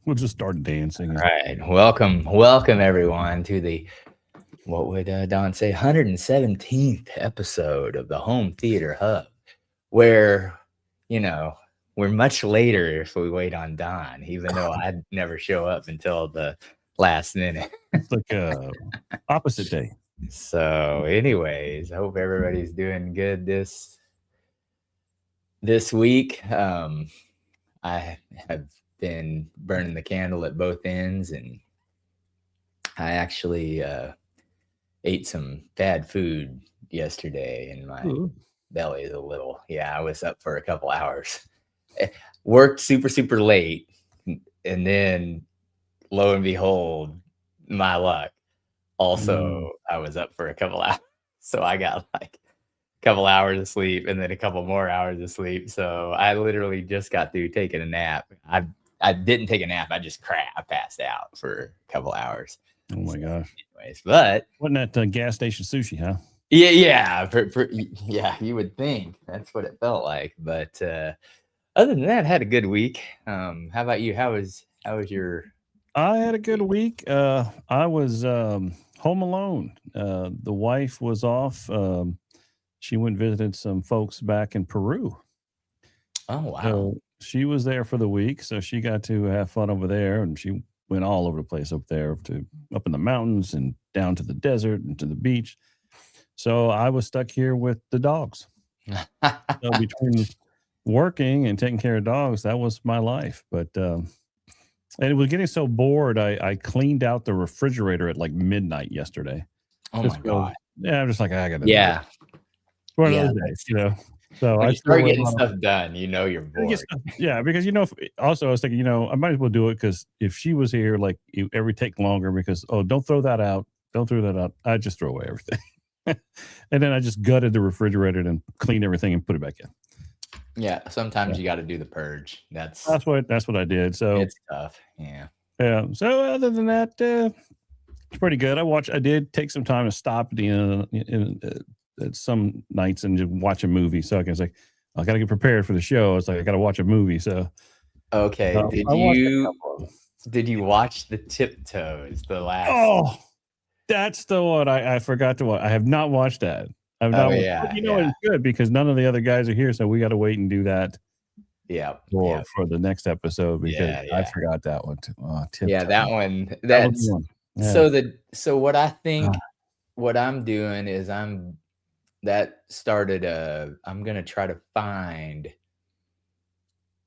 We'll just start dancing. All right. Welcome everyone to the what would Don say 117th episode of the Home Theater Hub, where you know we're much later if we wait on Don, even though I'd never show up until the last minute. It's like opposite day. So, anyways, I hope everybody's doing good this week. I have been burning the candle at both ends, and I actually ate some bad food yesterday, and my belly is a little. Yeah, I was up for a couple hours, worked super late, and then lo and behold, my luck. Also, I was up for a couple hours, so I got like a couple hours of sleep and then a couple more hours of sleep. So I literally just got through taking a nap. I didn't take a nap. I just I passed out for a couple hours. Oh my gosh! Anyways, but wasn't that gas station sushi, huh? Yeah. Yeah, you would think that's what it felt like. But other than that, I had a good week. How about you? How was your? I had a good week. I was home alone. The wife was off. She went visited some folks back in Peru. Oh wow! So she was there for the week, so she got to have fun over there, and she went all over the place up there, up in the mountains and down to the desert and to the beach. So I was stuck here with the dogs. So between working and taking care of dogs, that was my life. But and it was getting so bored, I cleaned out the refrigerator at like midnight yesterday. Oh my god! Yeah, I'm just like, I gotta. Yeah. One of those days, you know. So when I you start getting stuff done, you're bored. Yeah, because also I was thinking, I might as well do it because if she was here, like it would take longer because don't throw that out, I just throw away everything, and then I just gutted the refrigerator and cleaned everything and put it back in. Yeah, sometimes you got to do the purge. That's what I did. So it's tough. Yeah. Yeah. So other than that, it's pretty good. I did take some time to stop at the end some nights and just watch a movie. So I was like, I got to get prepared for the show. It's like I got to watch a movie. So okay, did you watch the Tiptoes? The last? Oh, that's the one I forgot to watch. I have not watched that. I've not. It's good because none of the other guys are here, so we got to wait and do that. Yeah, for the next episode because I forgot that one too. Yeah, that one. That's so. What I think, what I'm doing is I'm gonna try to find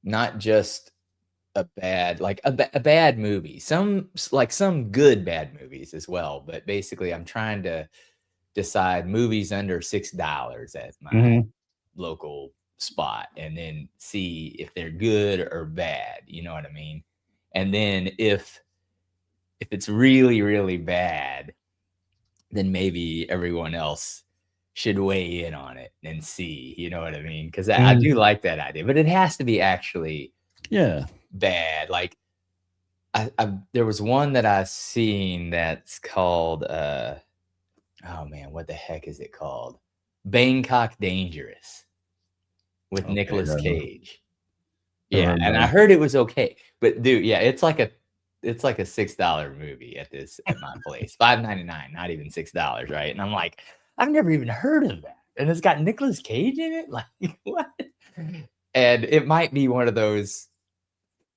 not just a bad movie, some good bad movies as well, but basically I'm trying to decide movies under $6 at my local spot and then see if they're good or bad, you know what I mean? And then if it's really, really bad, then maybe everyone else should weigh in on it and see, you know what I mean? Because I do like that idea, but it has to be actually bad. Like there was one that I seen that's called oh man, what the heck is it called? Bangkok Dangerous with Nicolas Cage. Yeah, and I heard it was okay, but dude, yeah, it's like a $6 movie at my place, $5.99, not even $6, right? And I'm like, I've never even heard of that, and it's got Nicolas Cage in it. Like what? And it might be one of those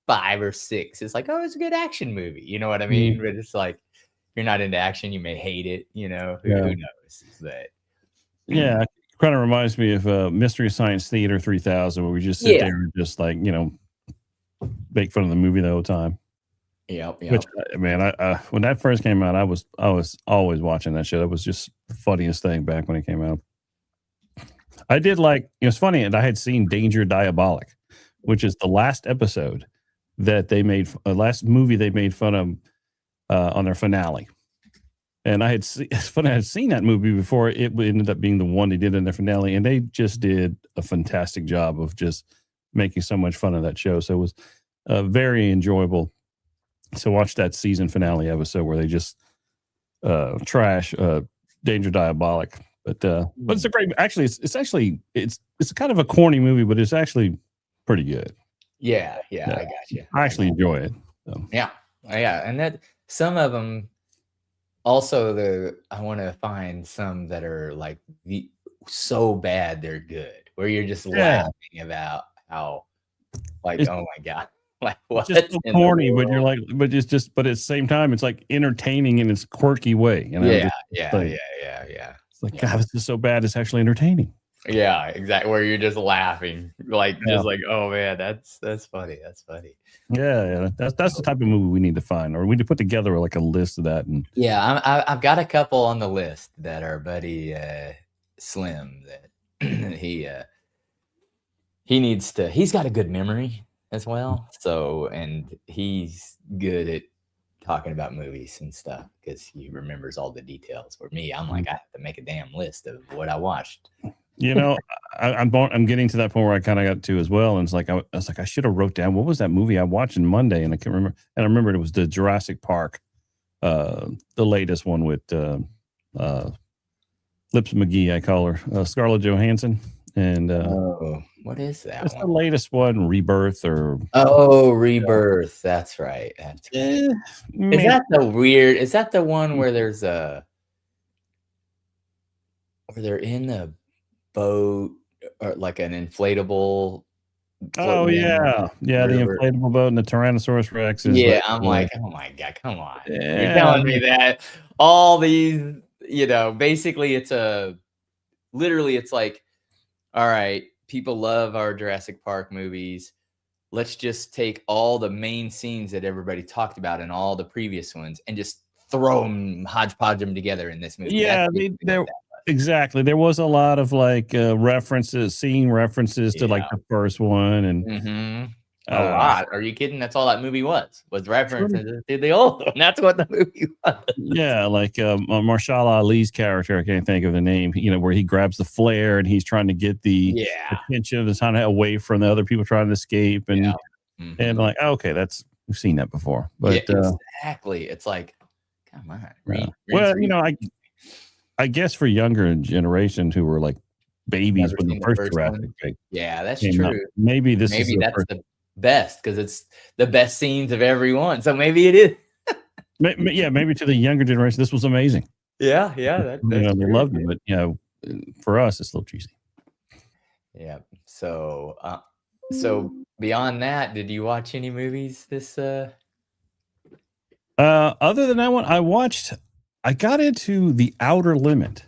5 or 6. It's like, oh, it's a good action movie, you know what I mean? But it's like, if you're not into action, you may hate it. You know, who knows? But yeah, it kind of reminds me of Mystery Science Theater 3000, where we just sit there and just like make fun of the movie the whole time. Yep. Which, man, I when that first came out, I was always watching that show. That was just the funniest thing back when it came out. I did it's funny, and I had seen Danger Diabolik, which is the last episode that they made, last movie they made fun of on their finale. And I had seen that movie before it ended up being the one they did in their finale, and they just did a fantastic job of just making so much fun of that show. So it was very enjoyable to watch that season finale episode where they just trash Danger Diabolik. But it's a great. Actually, it's kind of a corny movie, but it's actually pretty good. Yeah, I got you. I actually enjoy it. So. Yeah, and that some of them also I want to find some that are like so bad they're good, where you're just Yeah, laughing about how like, it's oh my god, like it's what just so in the corny, but you're world? like, but at the same time, it's like entertaining in its quirky way. Yeah, Just yeah, like yeah, yeah, yeah, it's like, yeah. God, this is so bad. It's actually entertaining. Yeah, exactly. Where you're just laughing, like Yeah, just like, oh man, that's funny. That's funny. yeah. That's the type of movie we need to find, or we need to put together like a list of that. And Yeah, I've got a couple on the list that our buddy Slim that he needs to. He's got a good memory as well, so and he's good at talking about movies and stuff because he remembers all the details. For me, I'm like I have to make a damn list of what I watched. you know, I'm getting to that point where I kind of got to as well. And it's like I was like I should have wrote down what was that movie I watched on Monday, and I can't remember. And I remembered it was the Jurassic Park, the latest one with uh, Lips McGee, I call her Scarlett Johansson, and Oh, what is that it's the one? latest one, Rebirth, or Oh, Rebirth. That's right. That's right. eh, Is man, that the weird? Is that the one where there's a where they're in a boat or like an inflatable oh floating down yeah, the yeah, the river? inflatable boat and the Tyrannosaurus Rex is Yeah, like, I'm like, "Oh my god, come on." You're yeah, telling me that all these, basically it's a literally it's like, "All right, people love our Jurassic Park movies. Let's just take all the main scenes that everybody talked about in all the previous ones and just throw them, hodgepodge them together in this movie." That's yeah, basically what there that exactly. There was a lot of like references, seeing references to like Yeah. the first one, and Mhm. A uh, lot. Are you kidding? That's all that movie was pretty- references to the old one. That's what the movie was. yeah, like Marshall Ali's character. I can't think of the name. Where he grabs the flare and he's trying to get the Yeah. attention of the ton away from the other people trying to escape, Yeah. and Mhm. like, oh, okay, that's we've seen that before, Yeah, but exactly. It's like, come on, yeah. rinse, Well, repeat. I guess for younger generations who were like babies Never when the seen the first first Jurassic one? Park Yeah, that's came out, true. maybe this is Maybe the that's first. the best because it's the best scenes of every one. So maybe it is. Yeah, maybe to the younger generation, this was amazing. Yeah, yeah, that's They true. loved it, but for us, it's a little cheesy. Yeah. So beyond that, did you watch any movies this Other than that one, I got into The Outer Limit.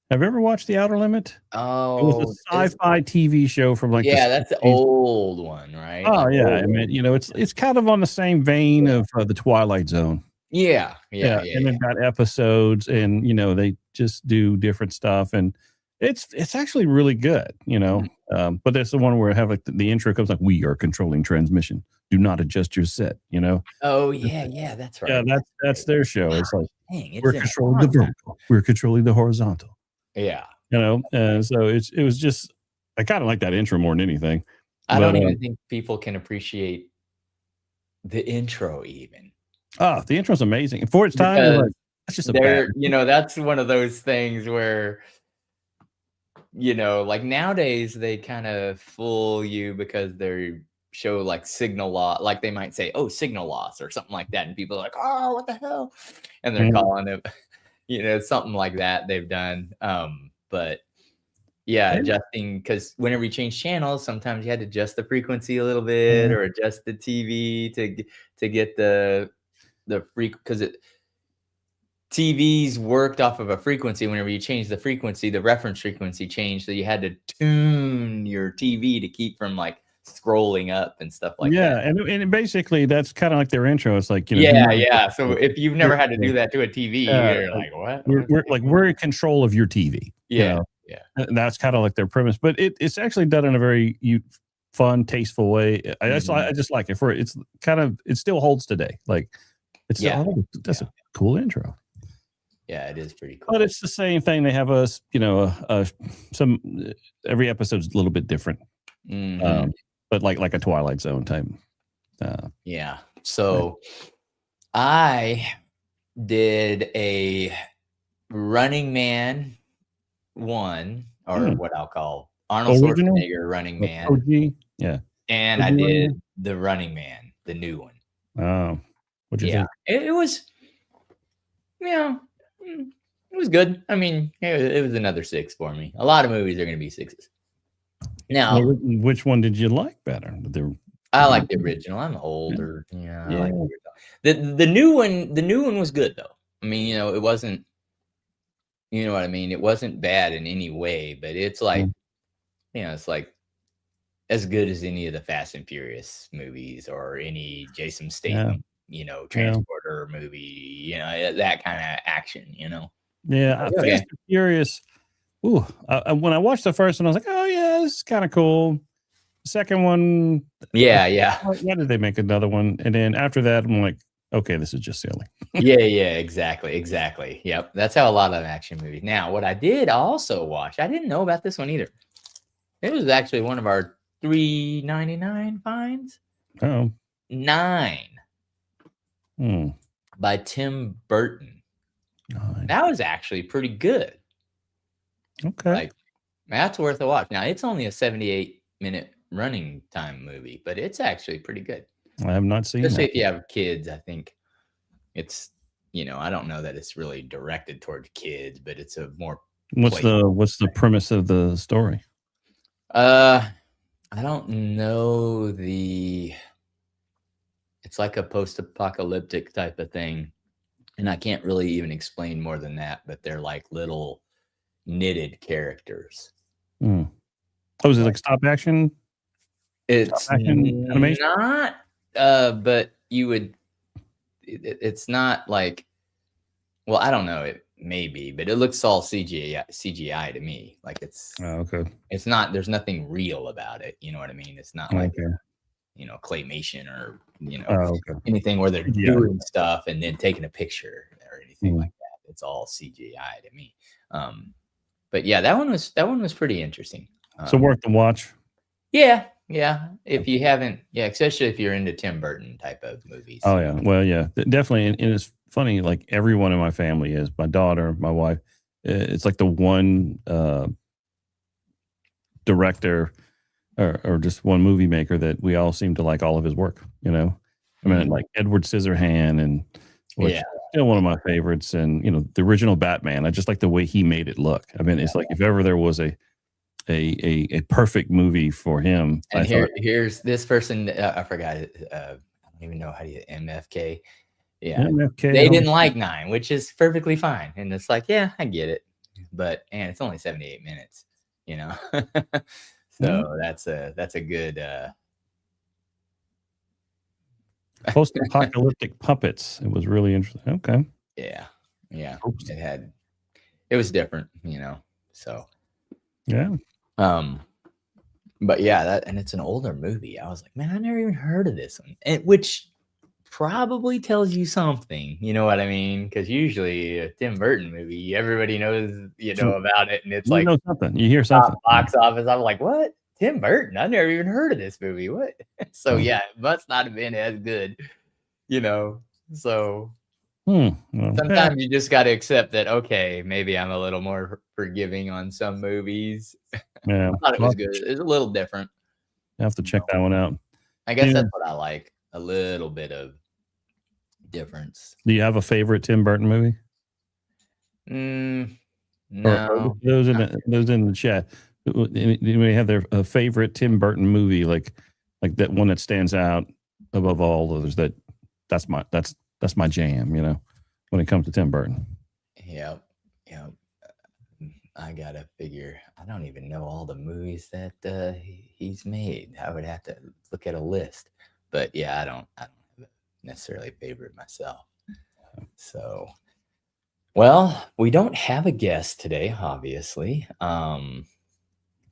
Have you ever watched The Outer Limit? It was Oh, a sci-fi TV show from like the yeah, that's the 60s. old one, right? Oh Like yeah, I old. mean, it's kind of on the same vein of the Twilight Zone. Yeah, yeah, Yeah, yeah, and yeah. they've got episodes, and they just do different stuff, and it's actually really good. Mhm. But that's the one where I have like the intro comes like, "We are controlling transmission. Do not adjust your set." Oh, yeah, yeah, that's Yeah, right. that's their show. It's like Dang, it's we're in a controlling the content. vertical. We're controlling the horizontal. Yeah. And so it was just I kind of like that intro more than anything. I But don't even think people can appreciate the intro even the intro's amazing. And for its time, you're because like, that's just a bad. that's one of those things where, like nowadays they kind of fool you because they show like signal loss, like they might say, "Oh, signal loss" or something like that, and people are like, "Oh, what the hell?" And they're Mhm. calling it, something like that they've done. But yeah, adjusting because whenever you change channels, sometimes you had to adjust the frequency a little bit or adjust the TV to get the because TVs worked off of a frequency. Whenever you change the frequency, the reference frequency changed, so you had to tune your TV to keep from like scrolling up and stuff like that. Yeah, and basically that's kind of like their intro. It's like, do Yeah, not yeah. So if you've never had to do that to a TV, you're like like, "What? we're, What?" we're like we're in control of your TV. Yeah, yeah. And that's kind of like their premise, but it's actually done in a very fun, tasteful way. Mhm. I just like it for it still holds today. Like it's Yeah, that's yeah. a cool intro. Yeah, it is pretty But cool. it's the same thing. They have us, some every episode's a little bit different. Mhm. Um, but like a Twilight Zone type. Uh, Yeah. right. So I did a Running Man 1, or Hmm. what I'll call Arnold Original, Schwarzenegger Running like Man, OG, yeah, and OG I Running did Man. the Running Man, the new one. Oh, what'd you Yeah, think? it was, it was good. I mean, it was another 6 for me. A lot of movies are going to be 6s. Well, Now, which one did you like better? I like the original. I'm older. Yeah, I like Yeah. the original. The new one was good though. I mean, it wasn't. You know what I mean? It wasn't bad in any way, but it's like, Mm, it's like as good as any of the Fast and Furious movies or any Jason yeah. Statham, Yeah. transporter movie, that kind of action. Yeah. Like, Fast okay. and Furious. Ooh, when I watched the first one, I was like, "Oh yeah, this is kind of cool." The second one, Yeah, yeah. why did they make another one? And then after that, I'm like, "Okay, this is just silly." Yeah, yeah, exactly, exactly. Yep. That's how a lot of action movies. Now, what I did also watch, I didn't know about this one either. It was actually one of our 3.99 finds. Oh, 9 hmm. by Tim Burton. Nine. That was actually pretty good. Okay, Like, that's worth a watch. Now, it's only a 78-minute running time movie, but it's actually pretty good. I have not seen Especially that. if you have kids, I think it's, I don't know that it's really directed towards kids, but it's a more What's play. the premise of the story? I don't know it's like a post-apocalyptic type of thing. And I can't really even explain more than that, but they're like little knitted characters. Hmm. Oh, is it Like, like stop action? Stop it's action animation? not, but it's not like, well, I don't know, it may be, but it looks all CGI to me. Like Oh, okay. it's not, there's nothing real about it. You know what I mean? It's not like, Okay. claymation or, Oh, okay. anything where they're CGI. doing stuff and then taking a picture or anything Hmm. like that. It's all CGI to me. But yeah, that one was pretty interesting. So worth the watch. Yeah, yeah. If you haven't, yeah, especially if you're into Tim Burton type of movies. Oh yeah. Well, yeah, definitely. And it's funny. Like everyone in my family is my daughter, my wife. It's like the one director or just one movie maker that we all seem to like all of his work. I mean, Mhm. like Edward Scissorhand, and which Yeah, is still one of my favorites, and the original Batman. I just like the way he made it look. I mean, it's like if ever there was a perfect movie for him, I and thought here's this person. I forgot it. I don't even know how to MFK. Yeah, MFK. they didn't like 9, which is perfectly fine. And it's like, yeah, I get it, but and it's only 78 minutes. You know, so that's a good. Post-apocalyptic puppets. It was really interesting. Okay. Yeah, yeah. Oops. It was different. So, Yeah. but yeah, and it's an older movie. I was like, man, I never even heard of this one, which probably tells you something. You know what I mean? Because usually a Tim Burton movie, everybody knows, So about it, and it's you like know something. You hear top something. box office. I'm like, what? Tim Burton? I never even heard of this movie. What? So Oh. yeah, it must not have been as good. You know, so Well, yeah. sometimes you just got to accept that, okay, maybe I'm a little more forgiving on some movies. Yeah. I thought it I'll was have to good. It was a little different. check that one out. I guess Yeah. that's what I like, a little bit of difference. Do you have a favorite Tim Burton movie? Or No. those in the chat, anybody have their favorite Tim Burton movie, like that one that stands out above all others? That's my jam. When it comes to Tim Burton. Yep. Yep. I gotta figure. I don't even know all the movies that he's made. I would have to look at a list. But yeah, I don't have necessarily a favorite myself. So, well, we don't have a guest today, obviously.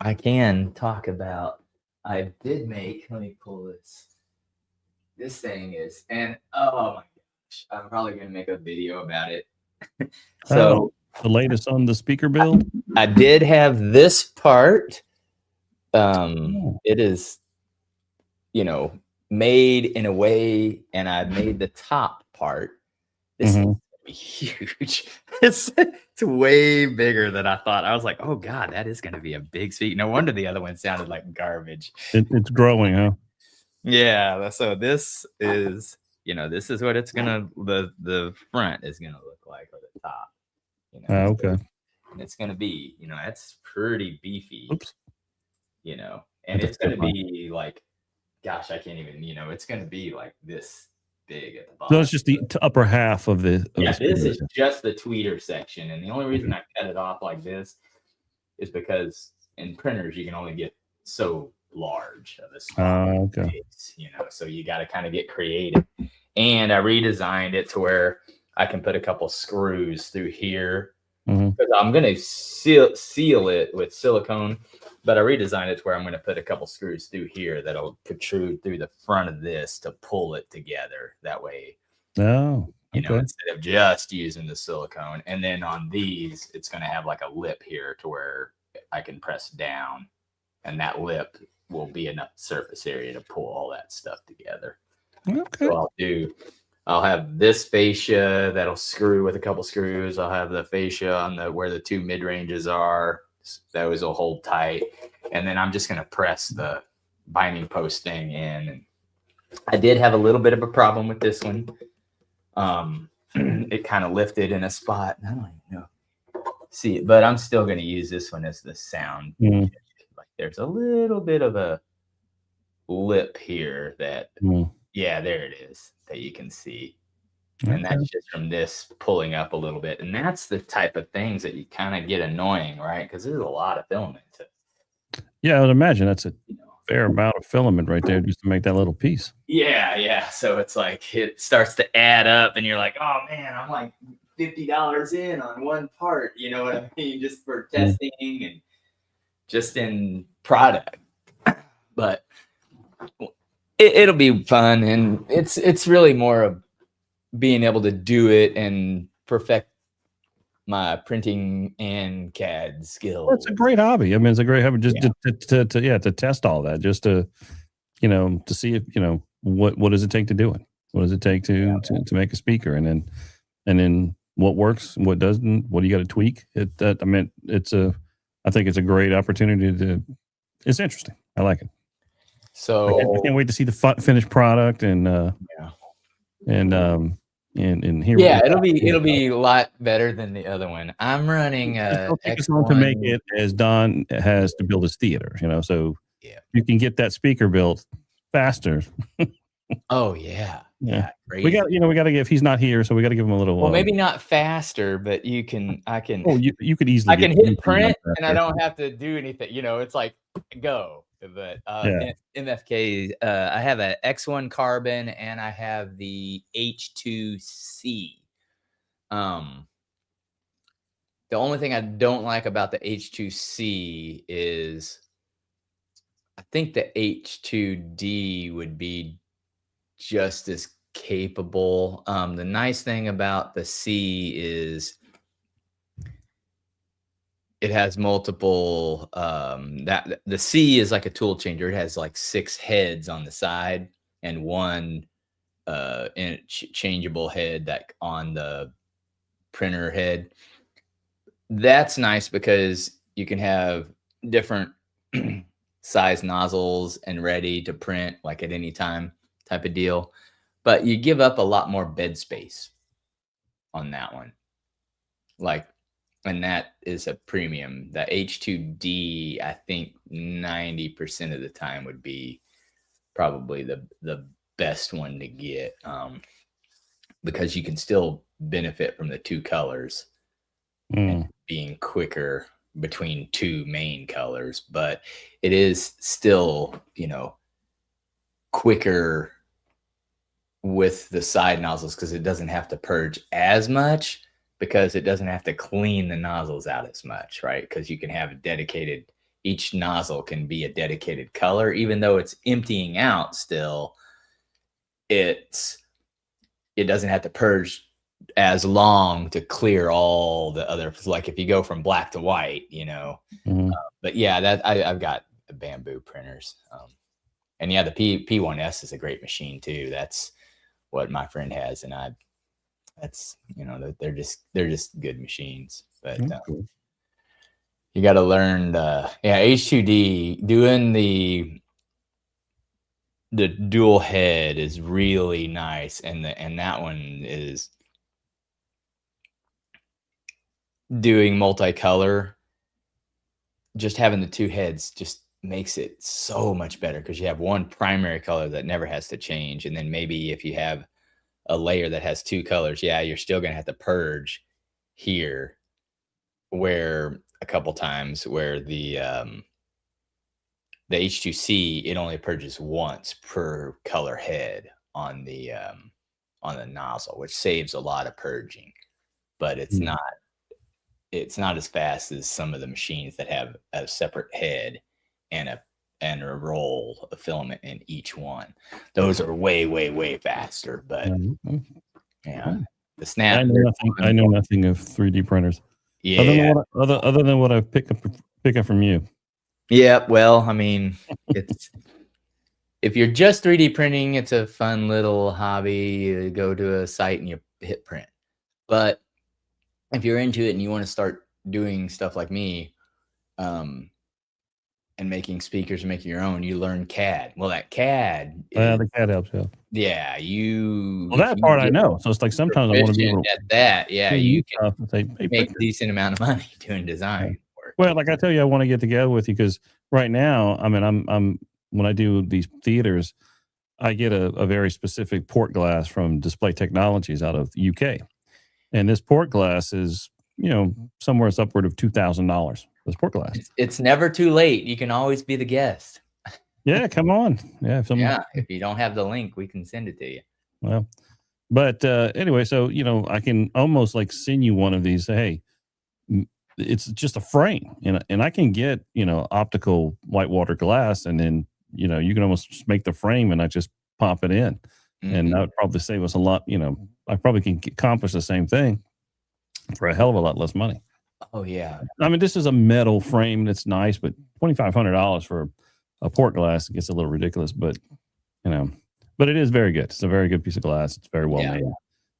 I can talk about. I did make. Let me pull this. This thing is, and oh my gosh, I'm probably gonna make a video about it. So The latest on the speaker build. I did have this part. Oh. It is, made in a way, and I made the top part. This thing's gonna be huge. It's way bigger than I thought. I was like, oh God, that is gonna be a big speaker. No wonder the other one sounded like garbage. It's growing, huh? Yeah, so this is this is what it's gonna the front is gonna look like, or the top. Okay. And it's gonna be, that's pretty beefy. Oops. And it's gonna be like, gosh, I can't even, it's gonna be like this big at the bottom. So it's just the upper half of the. This is just the tweeter section, and the only reason I cut it off like this is because in printers you can only get so large of a small space, so you got to kind of get creative. And I redesigned it to where I can put a couple screws through here, because I'm going to seal it with silicone, but I redesigned it to where I'm going to put a couple screws through here that'll protrude through the front of this to pull it together. That way, instead of just using the silicone. And then on these, it's going to have like a lip here to where I can press down, and that lip will be enough surface area to pull all that stuff together. So I'll have this fascia that'll screw with a couple screws. I'll have the fascia on where the two mid ranges are. Those will hold tight. And then I'm just going to press the binding post thing in. And I did have a little bit of a problem with this one. It kind of lifted in a spot. I don't even know. See it, but I'm still going to use this one as the sound. Like there's a little bit of a lip here that, there it is, that you can see. And that's just from this pulling up a little bit. And that's the type of things that you kind of get annoying, right? Because there's a lot of filament. Yeah, I would imagine that's a fair amount of filament right there just to make that little piece. Yeah. So it's like it starts to add up, and you're like, oh man, I'm like $50 in on one part. You know what I mean? Just for testing and just in product. But it'll be fun, and it's really more of being able to do it and perfect my printing and CAD skills. Well, it's a great hobby. I mean, it's a great hobby just to test all that, just to see if what does it take to do it? What does it take to make a speaker, and then what works, what doesn't, what do you got to tweak? I think it's a great opportunity it's interesting. I like it. So I can't wait to see the finished product and here. Yeah, it'll be a lot better than the other one. I'm running X1 to make it as Don has to build his theater, so you can get that speaker built faster. Oh yeah. Crazy. We got to give. He's not here, so we got to give him a little. Well, maybe not faster, but I can. Oh, you could easily. I can hit print, and I don't have to do anything. It's like go. But MFK, I have an X1 carbon, and I have the H2C. The only thing I don't like about the H2C is I think the H2D would be just as capable. The nice thing about the C is it has multiple that the C is like a tool changer. It has like 6 heads on the side and one changeable head that on the printer head. That's nice because you can have different size nozzles and ready to print like at any time type of deal, but you give up a lot more bed space on that one. And that is a premium. The H2D, I think 90% of the time would be probably the best one to get, because you can still benefit from the 2 colors and being quicker between 2 main colors, but it is still, quicker with the side nozzles because it doesn't have to purge as much, because it doesn't have to clean the nozzles out as much, right? Because you can have each nozzle can be a dedicated color, even though it's emptying out still, it doesn't have to purge as long to clear all the other, like if you go from black to white, but yeah, I've got Bamboo printers. And yeah, the P1S is a great machine too. That's what my friend has. And that's, they're just good machines, but cool. You got to learn H2D, doing the the dual head is really nice, and that one is doing multicolor. Just having the two heads just makes it so much better because you have one primary color that never has to change, and then maybe if you have a layer that has two colors, yeah, you're still gonna have to purge here, where a couple times where the H2C, it only purges once per color head on the nozzle, which saves a lot of purging, but it's not as fast as some of the machines that have a separate head and a roll of filament in each one. Those are way faster, but yeah, the Snap. I know nothing of 3D printers. Yeah. Other than what I pick up from you. Yeah, well, I mean, it's if you're just 3D printing, it's a fun little hobby. You go to a site and you hit print. But if you're into it and you want to start doing stuff like me, and making speakers and making your own, you learn CAD. Well, that CAD the CAD helps, yeah. Yeah, well, that part I know. So it's like sometimes I want to be able to at that. Yeah, you can say, hey, make a decent amount of money doing design work. Well, like I tell you, I want to get together with you because right now, I mean, I'm when I do these theaters, I get a very specific port glass from Display Technologies out of the UK, and this port glass is somewhere it's upward of $2,000. This port glass. It's never too late. You can always be the guest. Yeah, come on. Yeah, if you don't have the link, we can send it to you. Well, but anyway, so I can almost like send you one of these. Say, hey, it's just a frame, and I can get optical whitewater glass, and then you can almost just make the frame, and I just pop it in, and that would probably save us a lot. I probably can accomplish the same thing for a hell of a lot less money. Oh yeah. I mean, this is a metal frame that's nice, but $2,500 for a port glass gets a little ridiculous. But but it is very good. It's a very good piece of glass. It's very well made.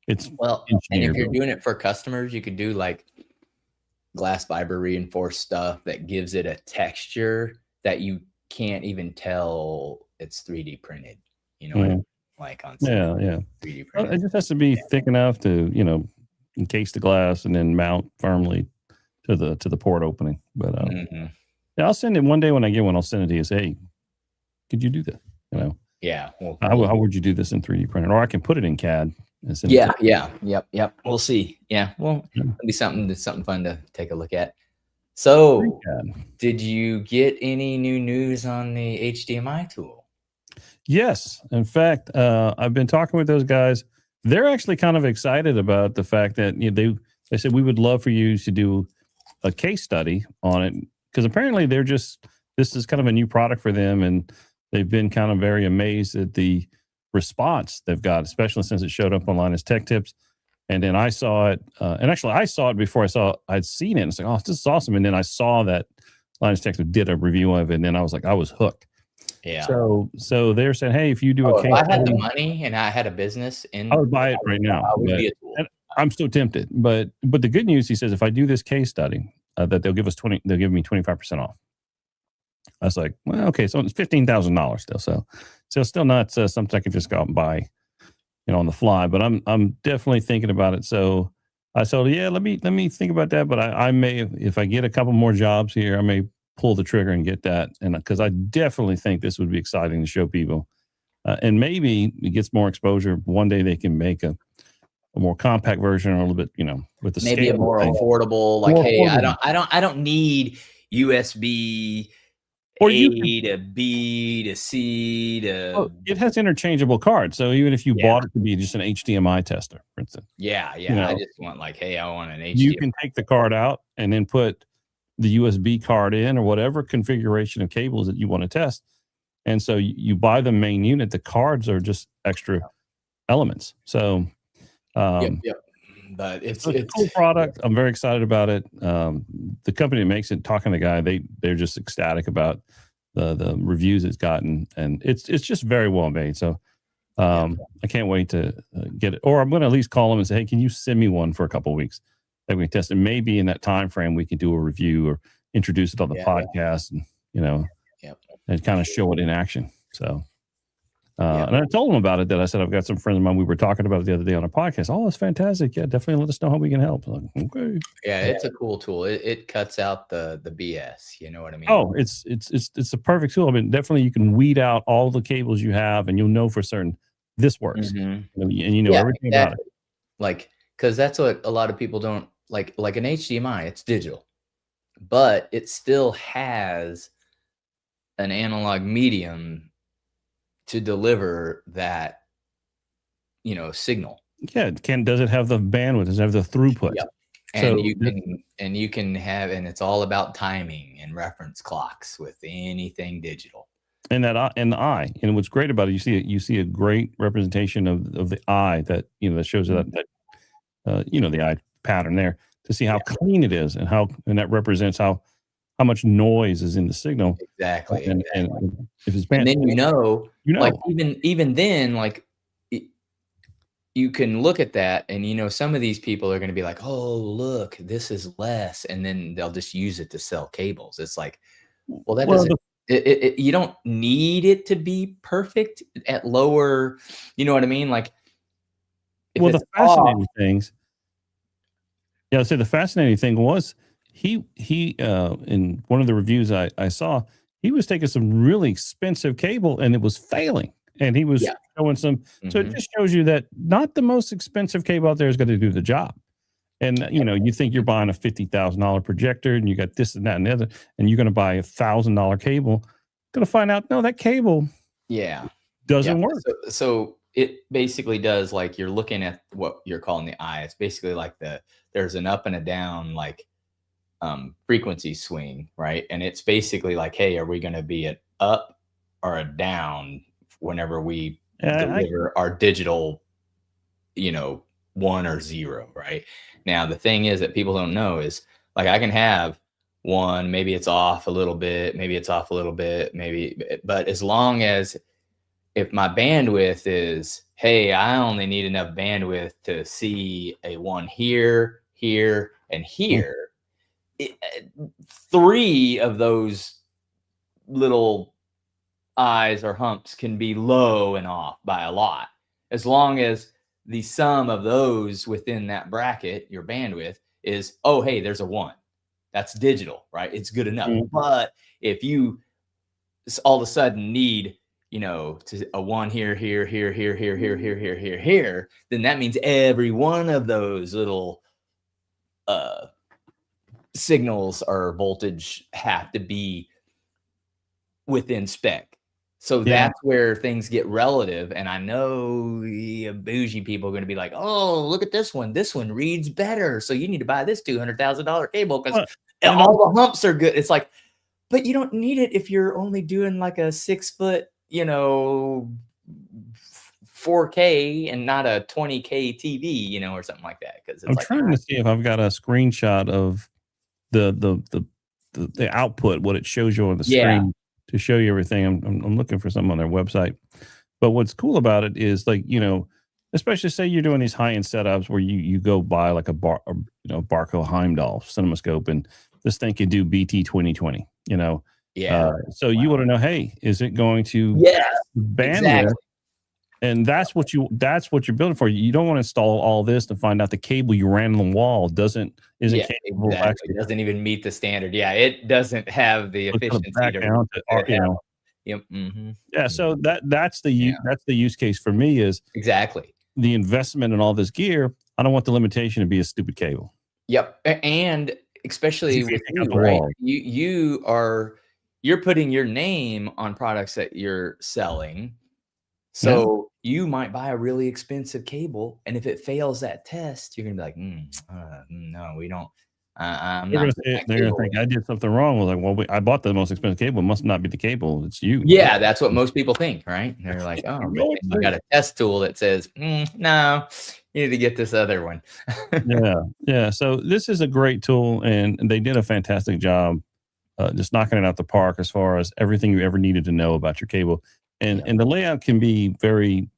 It's and if you're doing it for customers, you could do like glass fiber reinforced stuff that gives it a texture that you can't even tell it's 3D printed. Like on 3D printed. It just has to be thick enough to encase the glass and then mount firmly to the port opening. But I'll send it one day when I get one. I'll send it to you. Say, hey, could you do that? Yeah. Well, how would you do this in 3D printer? Or I can put it in CAD. Yep. We'll see. Yeah. Well, it'll be something fun to take a look at. So, did you get any new news on the HDMI tool? Yes. In fact, I've been talking with those guys. They're actually kind of excited about the fact that they said we would love for you to do a case study on it, because apparently this is kind of a new product for them, and they've been kind of very amazed at the response they've got, especially since it showed up on Linus Tech Tips. And then I saw it, and actually I saw it before I'd seen it. And it's like, oh, this is awesome. And then I saw that Linus Tech Tips did a review of it, and then I was like, I was hooked. Yeah. So they're saying, hey, if you do a case, if I had the money and I had a business I would buy it right now. I'm still tempted, but the good news, he says, if I do this case study, that they'll give me 25% off. I was like, well, okay, so it's $15,000 still, so still not something I can just go out and buy, on the fly. But I'm definitely thinking about it. So I said, yeah, let me think about that. But I may, if I get a couple more jobs here, I may pull the trigger and get that, and because I definitely think this would be exciting to show people, and maybe it gets more exposure. One day they can make a more compact version, or a little bit, with the maybe a more affordable. Like, hey, affordable. I don't need USB or A to B to C to. Well, it has interchangeable cards, so even if you bought it to be just an HDMI tester, for instance. Yeah. I just want hey, I want an HDMI. You can take the card out and then put the USB card in, or whatever configuration of cables that you want to test. And so you buy the main unit. The cards are just extra elements. So. But it's a cool product. I'm very excited about it. The company that makes it, talking to the guy, they're just ecstatic about the reviews it's gotten, and it's just very well made. So I can't wait to get it. Or I'm going to at least call them and say, hey, can you send me one for a couple of weeks that we can test it? Maybe in that time frame we can do a review or introduce it on the podcast, and and kind of show it in action. So And I told him about it. That I said I've got some friends of mine. We were talking about it the other day on a podcast. Oh, it's fantastic! Yeah, definitely let us know how we can help. I'm like, okay. Yeah, it's a cool tool. It cuts out the BS. You know what I mean? Oh, it's a perfect tool. I mean, definitely you can weed out all the cables you have, and you'll know for certain this works, Mhm. and you know Yeah, everything about it. exactly. Like, because that's what a lot of people don't like. Like an HDMI, it's digital, but it still has an analog medium to deliver that, signal. Yeah, does it have the bandwidth? Does it have the throughput? Yep. So And you can have, and it's all about timing and reference clocks with anything digital. and and the eye, and what's great about it, you see a great representation of the eye that that shows that the eye pattern there to see how clean it is and that represents how much noise is in the signal. Exactly. And if it's And bad, then like know. even then, like you can look at that and some of these people are going to be like, oh, look, this is less, and then they'll just use it to sell cables. It's like, well, that Well, doesn't you don't need it to be perfect at lower, you know what I mean? Like if the it's off, fascinating things. Yeah, I'd say the fascinating thing was he in one of the reviews I saw, he was taking some really expensive cable and it was failing. And he was yeah. showing some, so it Mhm. just shows you that not the most expensive cable out there is going to do the job. And you think you're buying a $50,000 projector and you got this and that and the other, and you're going to buy $1,000 cable. Going to find out, no, that cable Yeah. doesn't work. So it basically does, like you're looking at what you're calling the eye. It's basically like there's an up and a down, like frequency swing, right? And it's basically like, hey, are we going to be an up or a down whenever we deliver our digital, 1 or 0, right? Now the thing is that people don't know is, like, I can have 1, maybe it's off a little bit, but as long as if my bandwidth is, hey, I only need enough bandwidth to see a 1 here, here, and here, 3 of those little eyes or humps can be low and off by a lot. As long as the sum of those within that bracket, your bandwidth, is, oh, hey, there's a 1. That's digital, right? It's good enough. But if you all of a sudden need to a 1 here, then that means every one of those little signals or voltage have to be within spec. So that's where things get relative. And I know the bougie people are going to be like, oh, look at this one. This one reads better. So you need to buy this $200,000 cable because all the humps are good. It's like, but you don't need it if you're only doing like a 6-foot, 4K and not a 20K TV, or something like that. Because I'm trying to see if I've got a screenshot of the output, what it shows you on the screen to show you everything. I'm looking for something on their website. But what's cool about it is, like, especially say you're doing these high-end setups where you go buy like a Barco Heimdall CinemaScope, and this thing can do BT 2020, so you want to know, hey, is it going to bandwidth? Exactly. And that's what you're building for. You don't want to install all this to find out the cable you ran on the wall isn't capable. Exactly. It doesn't even meet the standard. Yeah, it doesn't have the efficiency So that's the use case for me, is exactly the investment in all this gear. I don't want the limitation to be a stupid cable. Yep. And especially with you, right? You're putting your name on products that you're selling. So you might buy a really expensive cable, and if it fails that test, you're gonna be like, no, we don't. I'm They're not. gonna think I did something wrong. Well, I bought the most expensive cable. It must not be the cable. It's you. Yeah, that's what most people think, right? They're like, oh, you got a test tool that says, no, you need to get this other one. Yeah. So this is a great tool, and they did a fantastic job, just knocking it out the park as far as everything you ever needed to know about your cable. And the layout can be very,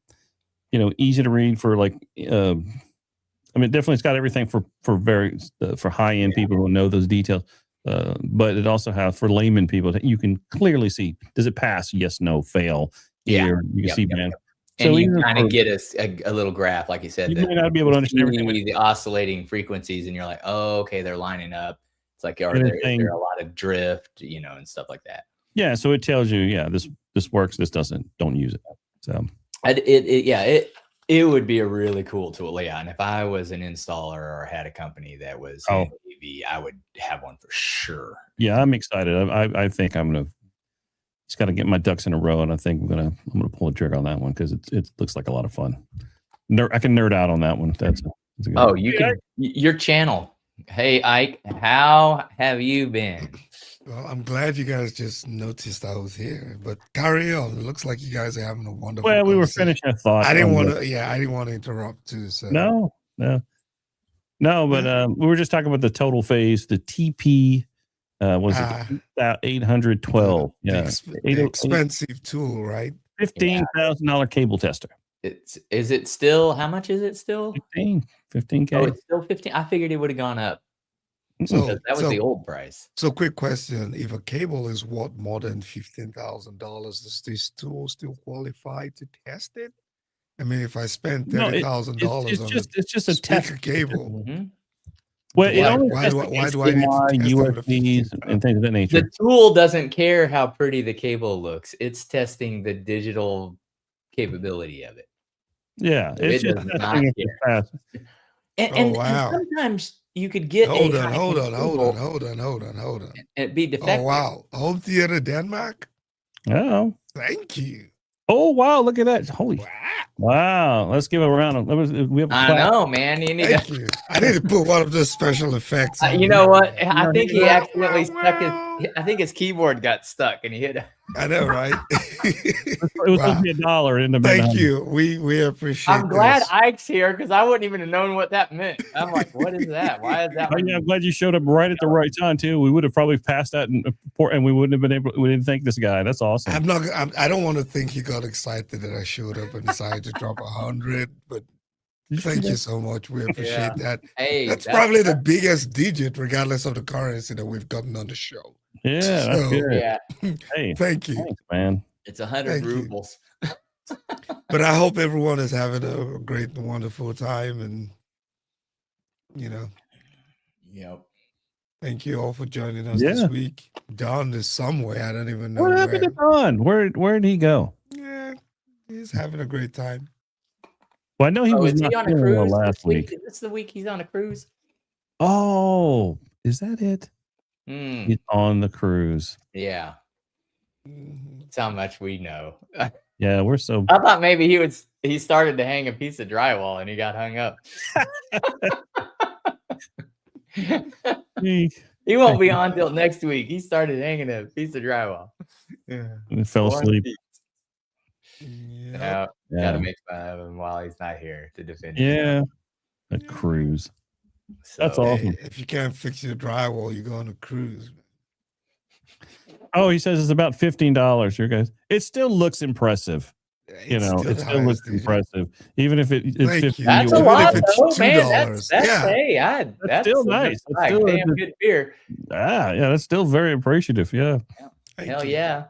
easy to read for, like, definitely it's got everything for very for high end people who know those details. But it also has for layman people that you can clearly see, does it pass? Yes, no, fail. Yeah. here. You can Yep, see yep, band. yep. And So you even kind of for, get a little graph, like you said, you may not be able to understand everything, the oscillating frequencies, and you're like, oh, okay, they're lining up. It's like, and is it's there saying, a lot of drift, and stuff like that. yeah. So it tells you, yeah, this works, this doesn't. Don't use it. So It would be a really cool tool. Yeah. And if I was an installer or had a company that was in AV, I would have one for sure. yeah, I'm excited. I think I'm gonna just got to get my ducks in a row, and I think I'm gonna pull the trigger on that one because it looks like a lot of fun. I can nerd out on that one. That's a good one. You can your channel. Hey Ike, how have you been? Well, I'm glad you guys just noticed I was here, but carry on. It looks like you guys are having a wonderful Well, we were conversation. finishing a thought. I didn't want to. Yeah, I didn't want to interrupt too. So No. But we were just talking about the total phase. The TP was it 812? Yeah, the expensive tool, right? $15,000 cable tester. Is it still? How much is it still? 15K. Oh, it's still 15. I figured it would have gone up. So that was the old price. So, quick question: if a cable is worth more than $15,000, does this tool still qualify to test it? I mean, if I spend $30,000 it's just a test cable. Mm-hmm. Well, why do I need to test USBs and things of that nature? The tool doesn't care how pretty the cable looks. It's testing the digital capability of it. Yeah, it's just testing it fast. And sometimes you could get hold on. And be defective. Oh wow, Home Theater Denmark. Oh, thank you. Oh wow, look at that! Holy wow! Let's give a round of. I know, man. You need Thank you. I need to put one of those special effects. You know what? I think he accidentally stuck his. I think his keyboard got stuck, and he hit. I know, right? It was supposed to be $1 in the. Thank you. We appreciate. I'm glad Ike's here because I wouldn't even have known what that meant. I'm like, what is that? Why is that? Yeah, I'm glad you showed up right at the right time too. We would have probably passed that, and we wouldn't have been able. We didn't thank this guy. That's awesome. I don't want to think he got excited that I showed up and decided to drop 100, but thank you so much. We appreciate that. Hey, that's probably the biggest digit, regardless of the currency that we've gotten on the show. Yeah, that's good. Yeah. Hey, thank you, thanks, man. It's 100 rubles. But I hope everyone is having a great and wonderful time, and Yep. Thank you all for joining us this week. Don is somewhere. I don't even know. What happened to Don? Where did he go? Yeah, he's having a great time. Well, I know he was not on a cruise last week. Is this the week he's on a cruise? Oh, is that it? He's on the cruise. Yeah. That's how much we know. Yeah, we're so. I thought maybe he started to hang a piece of drywall and he got hung up. He won't be on till next week. He started hanging a piece of drywall. He fell asleep. Yeah. Gotta make fun of him while he's not here to defend himself. A cruise. So, that's awesome. If you can't fix your drywall, you go on a cruise. Oh, he says it's about $15. Your guys, it still looks impressive. It still looks impressive, even if it's $15. That's a lot, man. That's still nice. That's still a damn good beer. Yeah, that's still very appreciative. Yeah. Hell yeah.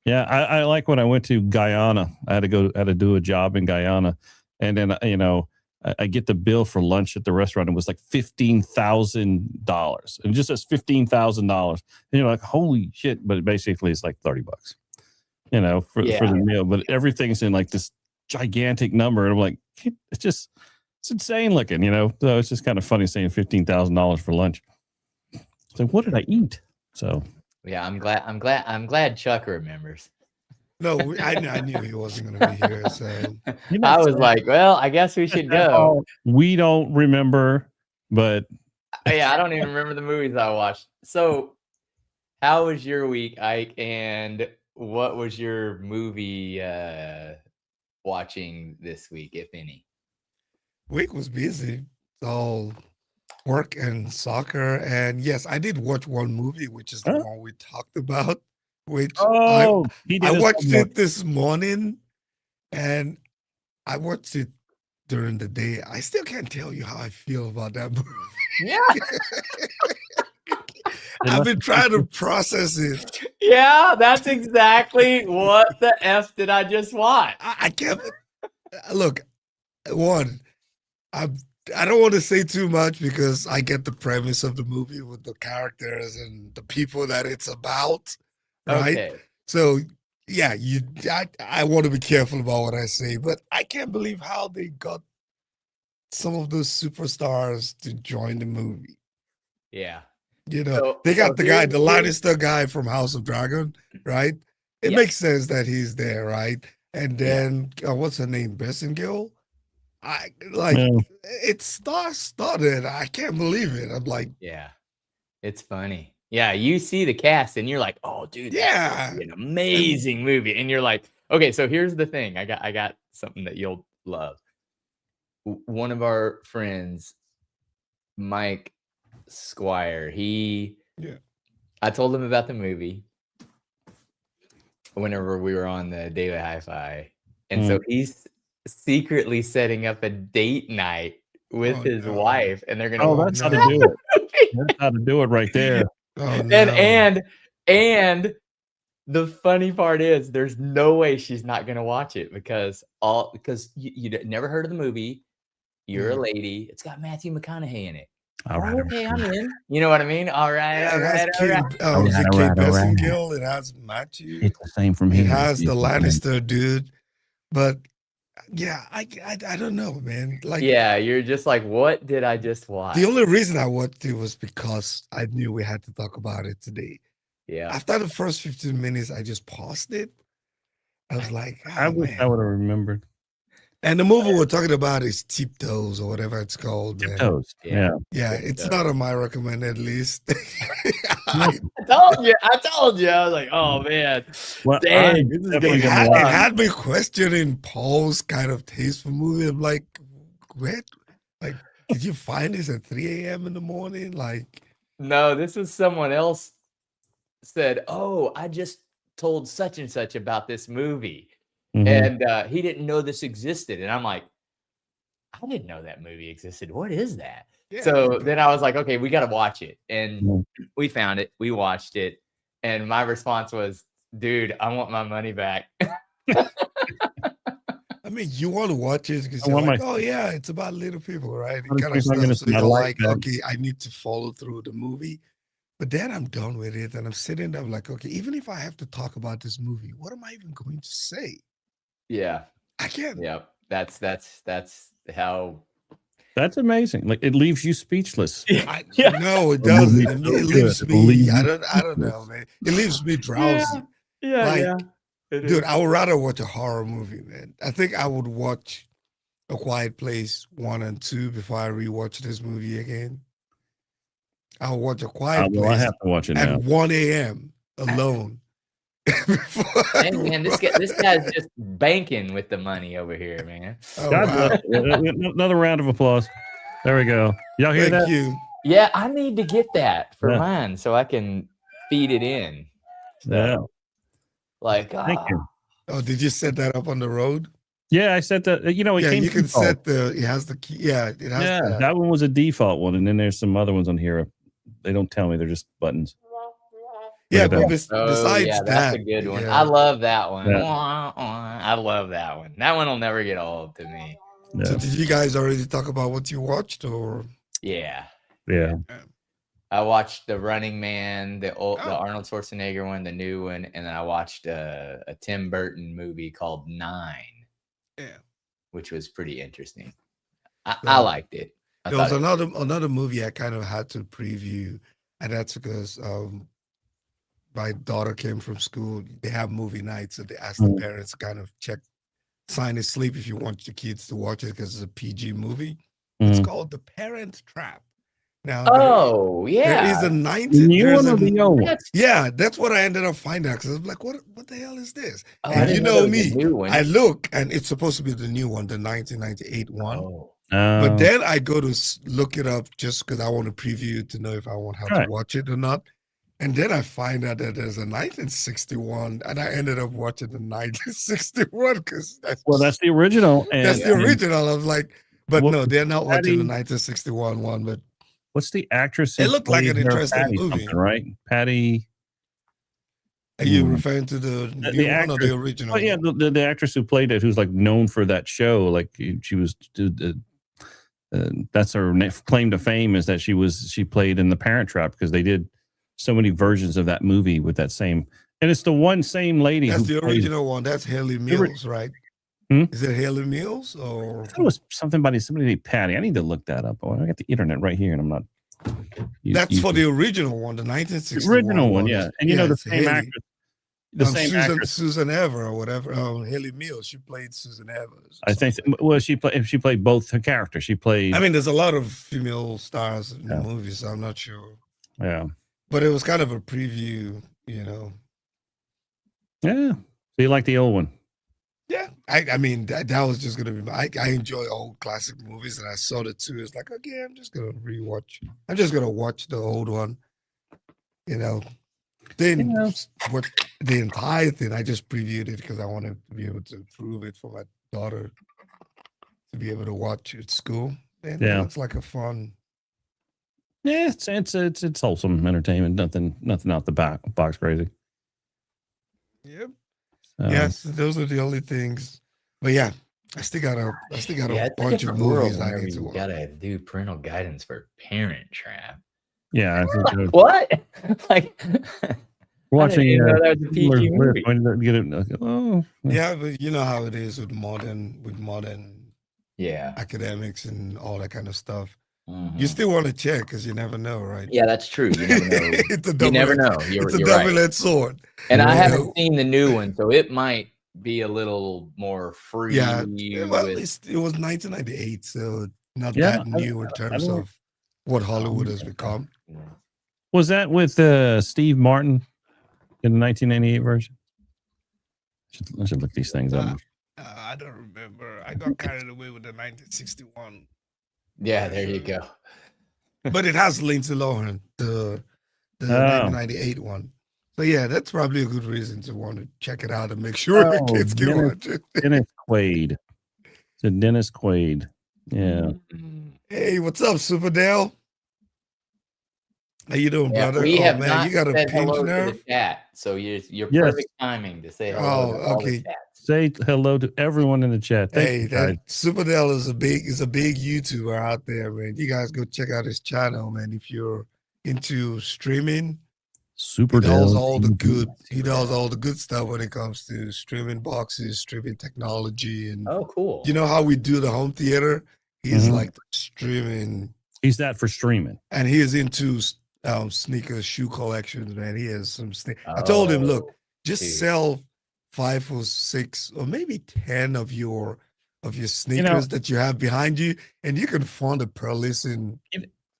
Yeah, I like when I went to Guyana. I had to do a job in Guyana, and then I get the bill for lunch at the restaurant. It was like $15,000, and it just says $15,000. And you're like, holy shit! But basically, it's like $30, for the meal. But everything's in like this gigantic number, and I'm like, it's insane looking, So it's just kind of funny saying $15,000 for lunch. So what did I eat? So yeah, I'm glad Chuck remembers. No, I knew he wasn't going to be here. So I was like, well, I guess we should go. We don't remember, but yeah, I don't even remember the movies I watched. So how was your week, Ike? And what was your movie watching this week, if any? Week was busy. It's all work and soccer. And yes, I did watch one movie, which is the one we talked about. Which I watched it this morning, and I watched it during the day. I still can't tell you how I feel about that movie. Yeah. I've been trying to process it. Yeah, that's exactly what the F did I just watch. I can't look. One, I don't want to say too much because I get the premise of the movie with the characters and the people that it's about, right? Okay. So yeah, I want to be careful about what I say, but I can't believe how they got some of those superstars to join the movie. Yeah. You know, they got the Lannister guy from House of Dragon, right? It makes sense that he's there, right? And then what's her name, Bessengale? It started. I can't believe it. I'm like, yeah, it's funny. Yeah, you see the cast and you're like, oh, dude, that's an amazing movie. And you're like, okay, so here's the thing. I got something that you'll love. One of our friends, Mike Squire, I told him about the movie whenever we were on the Daily Hi-Fi. And so he's secretly setting up a date night with his wife, and they're gonna that's how to do it. That's how to do it right there. And the funny part is there's no way she's not gonna watch it because you never heard of the movie. You're a lady. It's got Matthew McConaughey in it. All right. Okay, I'm in. You know what I mean? All right. Bessengale. It has Matthew. It's the same from here. It has the Lannister dude, but yeah, I don't know, man. Like, you're just like, what did I just watch? The only reason I watched it was because I knew we had to talk about it today. Yeah. After the first 15 minutes, I just paused it. I was like, I wish I would have remembered. And the movie we're talking about is Tiptoes or whatever it's called. Tiptoes. Yeah. It's not on my recommended list. I told you. I was like, oh man. Well, dang, it had me questioning Paul's kind of taste for movie. I'm like, what? Like, did you find this at 3 a.m. in the morning? Like, no, this was someone else said, oh, I just told such and such about this movie. And he didn't know this existed. And I'm like, I didn't know that movie existed. What is that? Yeah, so then I was like, okay, we got to watch it. And we found it. We watched it. And my response was, dude, I want my money back. I mean, you want to watch it because you're like, oh, yeah, it's about little people, right? It kind of stuff. So you're like, okay, I need to follow through the movie. But then I'm done with it. And I'm sitting there like, okay, even if I have to talk about this movie, what am I even going to say? Yeah. I can't. Yep. That's how. That's amazing. Like, it leaves you speechless. No, it doesn't. It leaves me. I don't know, man. It leaves me drowsy. Dude, I would rather watch a horror movie, man. I think I would watch A Quiet Place 1 and 2 before I rewatch this movie again. I'll watch A Quiet Place. I have to watch it at 1 a.m. alone. Hey man, this guy's just banking with the money over here, man. Another round of applause. There we go. Y'all hear that? Thank you. Yeah, I need to get that for mine so I can feed it in. So, thank you. Oh, did you set that up on the road? Yeah, I set that. You know, you can set it has the key. Yeah, it has. That one was a default one, and then there's some other ones on here. They don't tell me; they're just buttons. Yeah, but besides that's a good one. I love that one. I love that one. That one will never get old to me. So did you guys already talk about what you watched, or? Yeah. I watched The Running Man, the Arnold Schwarzenegger one, the new one, and then I watched a Tim Burton movie called 9. Yeah, which was pretty interesting. I liked it. There was another movie I kind of had to preview, and that's because my daughter came from school. They have movie nights, so they asked the parents to kind of sign a slip if you want your kids to watch it because it's a PG movie. It's called The Parent Trap. Now, there is a 19. New one or the old one? Yeah, that's what I ended up finding out because I was like, what the hell is this? And you know me, I look and it's supposed to be the new one, the 1998 one. But then I go to look it up just because I want to preview it to know if I want to watch it or not. And then I find out that there's a 1961, and I ended up watching the 1961 because that's the original. That's the original. I was like, but no, they're not watching the 1961 one. But what's the actress? It looked like an played her? interesting Patty movie. something, right? Patty. Are you referring to the new one or the original? Oh yeah, the actress who played it, who's like known for that show. Like she was. That's her claim to fame, is that she played in The Parent Trap, because they did so many versions of that movie with that same. And it's the same lady. That's the original one. That's Haley Mills, right? Is it Haley Mills or? It was somebody named Patty. I need to look that up. Oh, I got the internet right here, and I'm not. That's for the original one, the 1961 original one, yeah. And you know the same actress, Susan Ever or whatever. Haley Mills. She played Susan Evers. I think. Well, she played both her characters. She played. I mean, there's a lot of female stars in the movies, so I'm not sure. Yeah, but it was kind of a preview, you know. Yeah. So you like the old one? Yeah, I mean that was just gonna be. I enjoy old classic movies, and I saw the two. It's like, okay, I'm just gonna rewatch. I'm just gonna watch the old one. You know, then what the entire thing? I just previewed it because I wanted to be able to prove it for my daughter to be able to watch at school. And it's like a fun. Yeah, it's wholesome entertainment. Nothing out the box crazy. Yep. Yes, those are the only things. But yeah, I still got a bunch of movies I need to watch. You gotta do parental guidance for Parent Trap. Yeah, I think like, what? Like watching that was a PG movie. Yeah, but you know how it is with modern academics and all that kind of stuff. Mm-hmm. You still want to check because you never know, right? Yeah, that's true. You never know. It's a double-edged sword. And I haven't seen the new one, so it might be a little more free. Yeah, well, it was 1998, so not that new in terms of what Hollywood has become. Was that with Steve Martin in the 1998 version? I should look these things up. I don't remember. I got carried away with the 1961. Yeah, there you go. But it has Lindsay Lohan, the 1998 one. So yeah, that's probably a good reason to want to check it out and make sure the kids can watch it. Dennis Quaid. So Dennis Quaid. Yeah. Hey, what's up, Super Dale? How you doing, brother? We have man, not you got a said hello pinch nerve? to the chat, so you're perfect timing to say hello. Oh, okay. Say hello to everyone in the chat. Thank you, Super Dale is a big YouTuber out there, man. You guys go check out his channel, man. If you're into streaming, Super He Dale. does all the good stuff when it comes to streaming boxes, streaming technology, and cool. You know how we do the home theater? He's like streaming. He's that for streaming, and he is into sneakers, shoe collections, man. He has some sneakers. I told him, look, just sell 5 or 6 or maybe 10 of your sneakers that you have behind you, and you can fund a Burleson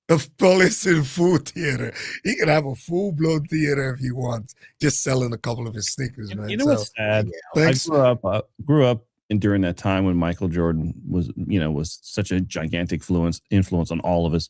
full theater. He can have a full-blown theater if he wants, just selling a couple of his sneakers, man. You know what's sad? Thanks. I grew up during that time when Michael Jordan was such a gigantic influence on all of us.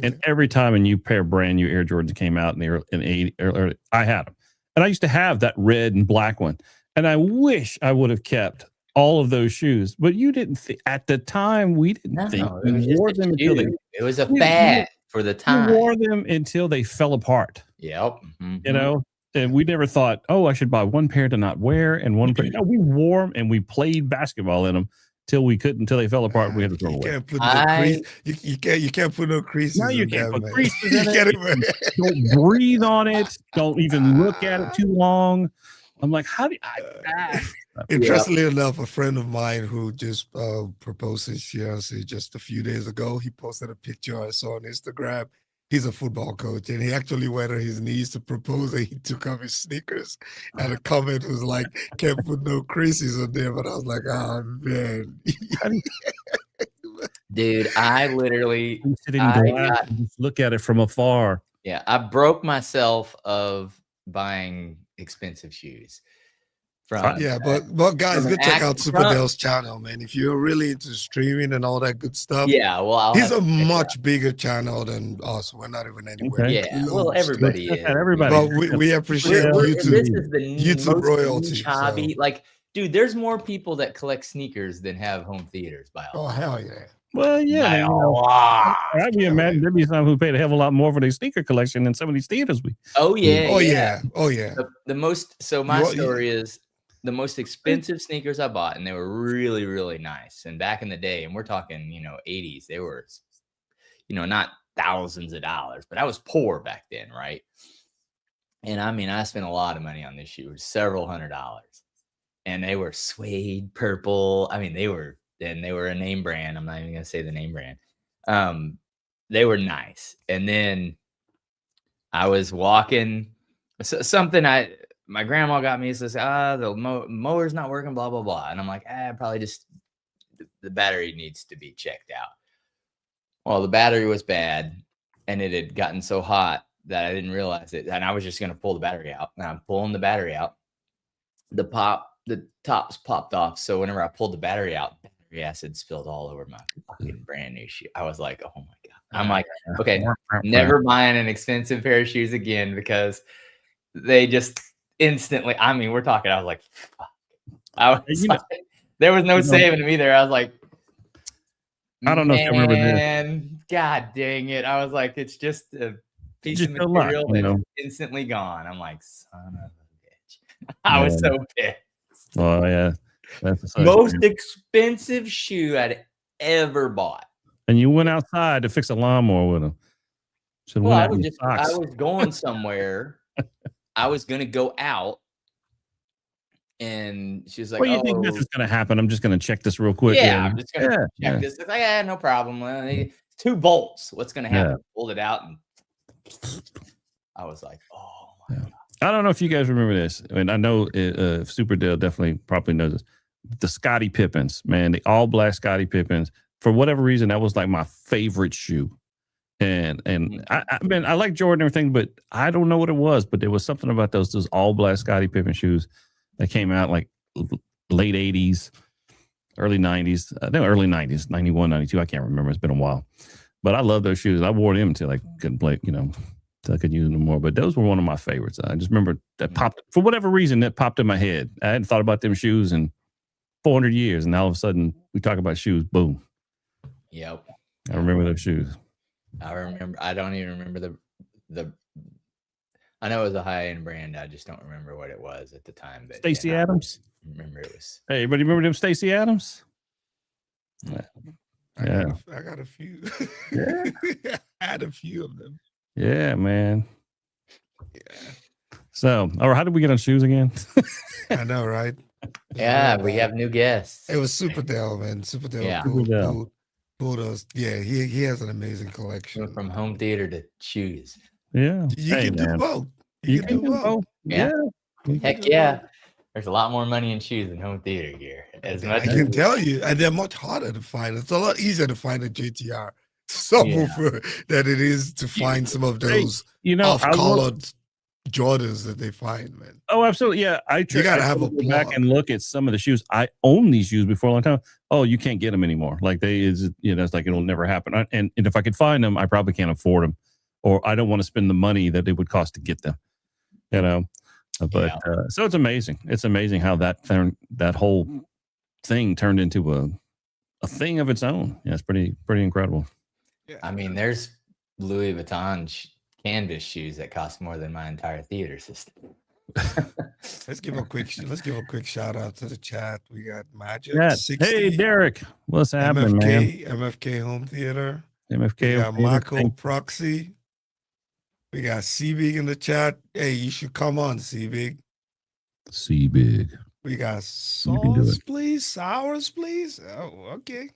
And every time a new pair of brand new Air Jordans came out in the early, I had them. And I used to have that red and black one. And I wish I would have kept all of those shoes. But you didn't think at the time, we didn't think we wore them until it was a fad for the time. We wore them until they fell apart. Yep. Mm-hmm. You know, and we never thought, I should buy one pair to not wear and one pair. No, we wore them and we played basketball in them till they fell apart. We had to throw away. Can't put no crease. You can't put no creases. No, you can't put creases in it. Don't breathe on it. Don't even look at it too long. I'm like, how do I? Interestingly enough, a friend of mine who just proposed his fiancée just a few days ago, he posted a picture I saw on Instagram. He's a football coach, and he actually went on his knees to propose, and he took off his sneakers. And the comment was like, "Can't put no creases on there." But I was like, "Oh man." Dude, I literally just look at it from afar. Yeah, I broke myself of buying expensive shoes. But guys, go check out Super Dale's channel, man. If you're really into streaming and all that good stuff. Yeah, well, he's a much bigger channel than us. We're not even anywhere. Okay. Yeah, well, everybody is. Everybody. But we appreciate YouTube royalty. Hobby. So. Like, dude, there's more people that collect sneakers than have home theaters by all. Oh, hell yeah. Well, yeah, Not they, a you know, lot. I'd be imagine there'd be some who paid a hell of a lot more for their sneaker collection than some of these theaters we. Oh yeah, Oh yeah. yeah. Oh yeah. The most. So my story is the most expensive sneakers I bought, and they were really, really nice. And back in the day, and we're talking, 80s, they were, not thousands of dollars, but I was poor back then, right? And I mean, I spent a lot of money on these shoes, several $100s, and they were suede purple. I mean, they were a name brand. I'm not even gonna say the name brand. They were nice. And then I was walking, something my grandma got me. Says, the mower's not working, blah blah blah. And I'm like, probably just the battery needs to be checked out. Well, the battery was bad, and it had gotten so hot that I didn't realize it, and I was just gonna pull the battery out. And I'm pulling the battery out. The tops popped off. So whenever I pulled the battery out, battery acid spilled all over my fucking brand new shoe. I was like, oh my God. I'm like, okay, never buying an expensive pair of shoes again, because they just instantly, I mean, we're talking, I was like, fuck. I was like, there was no saving them either. I was like, I don't know if you remember this. God dang it. I was like, it's just a piece of material that's instantly gone. I'm like, son of a bitch. I was so pissed. Oh yeah, that's the most expensive shoe I'd ever bought. And you went outside to fix a lawnmower with them. Well, I was going somewhere. I was gonna go out, and she's like, "Well, you think this is gonna happen? I'm just gonna check this real quick." Yeah, I'm just gonna check this. It's like, no problem. 2 bolts. What's gonna happen? Pulled it out, and I was like, oh my God. I don't know if you guys remember this. I mean, I know Super Dale definitely probably knows this. The Scottie Pippens, man, the all black Scottie Pippens. For whatever reason, that was like my favorite shoe. And I like Jordan and everything, but I don't know what it was. But there was something about those all black Scottie Pippen shoes that came out like late 80s, early 90s. I think early 90s, 91, 92. I can't remember. It's been a while. But I love those shoes. I wore them until I couldn't play, until I could use them more. But those were one of my favorites. I just remember that popped, for whatever reason, that popped in my head. I hadn't thought about them shoes in 400 years. And all of a sudden, we talk about shoes. Boom. Yep. I remember those shoes. I remember. I don't even remember the. I know it was a high-end brand. I just don't remember what it was at the time. But Stacey Adams. I remember it was. Hey, everybody remember them Stacey Adams? Yeah. I got a few. Yeah. I had a few of them. Yeah, man. Yeah. So, or how did we get on shoes again? I know, right? Yeah, we have new guests. It was Super Dale, man. Super Dale. Yeah. Pulled us. Yeah, he has an amazing collection. Went from home theater to shoes. Yeah. You can do both. You can do both. Yeah. Heck yeah. There's a lot more money in shoes than home theater gear. I can tell you, and they're much harder to find. It's a lot easier to find a JTR subwoofer than it is to find some of those off-colored Jordans that they find, man. Oh, absolutely. Yeah. You gotta have a go back and look at some of the shoes. I own these shoes before a long time. Oh, you can't get them anymore. Like it's like it'll never happen. And if I could find them, I probably can't afford them, or I don't want to spend the money that it would cost to get them. But so it's amazing. It's amazing how that whole thing turned into a thing of its own. Yeah, it's pretty incredible. Yeah. I mean, there's Louis Vuitton canvas shoes that cost more than my entire theater system. Let's give a quick shout out to the chat. We got Magic. Yeah. Hey, Derek, what's happening, man? MFK Home Theater. MFK. We got Marco Proxy. We got C-Big in the chat. Hey, you should come on, C-Big. C-Big. We got Sours, please. Sours, please. Oh, okay.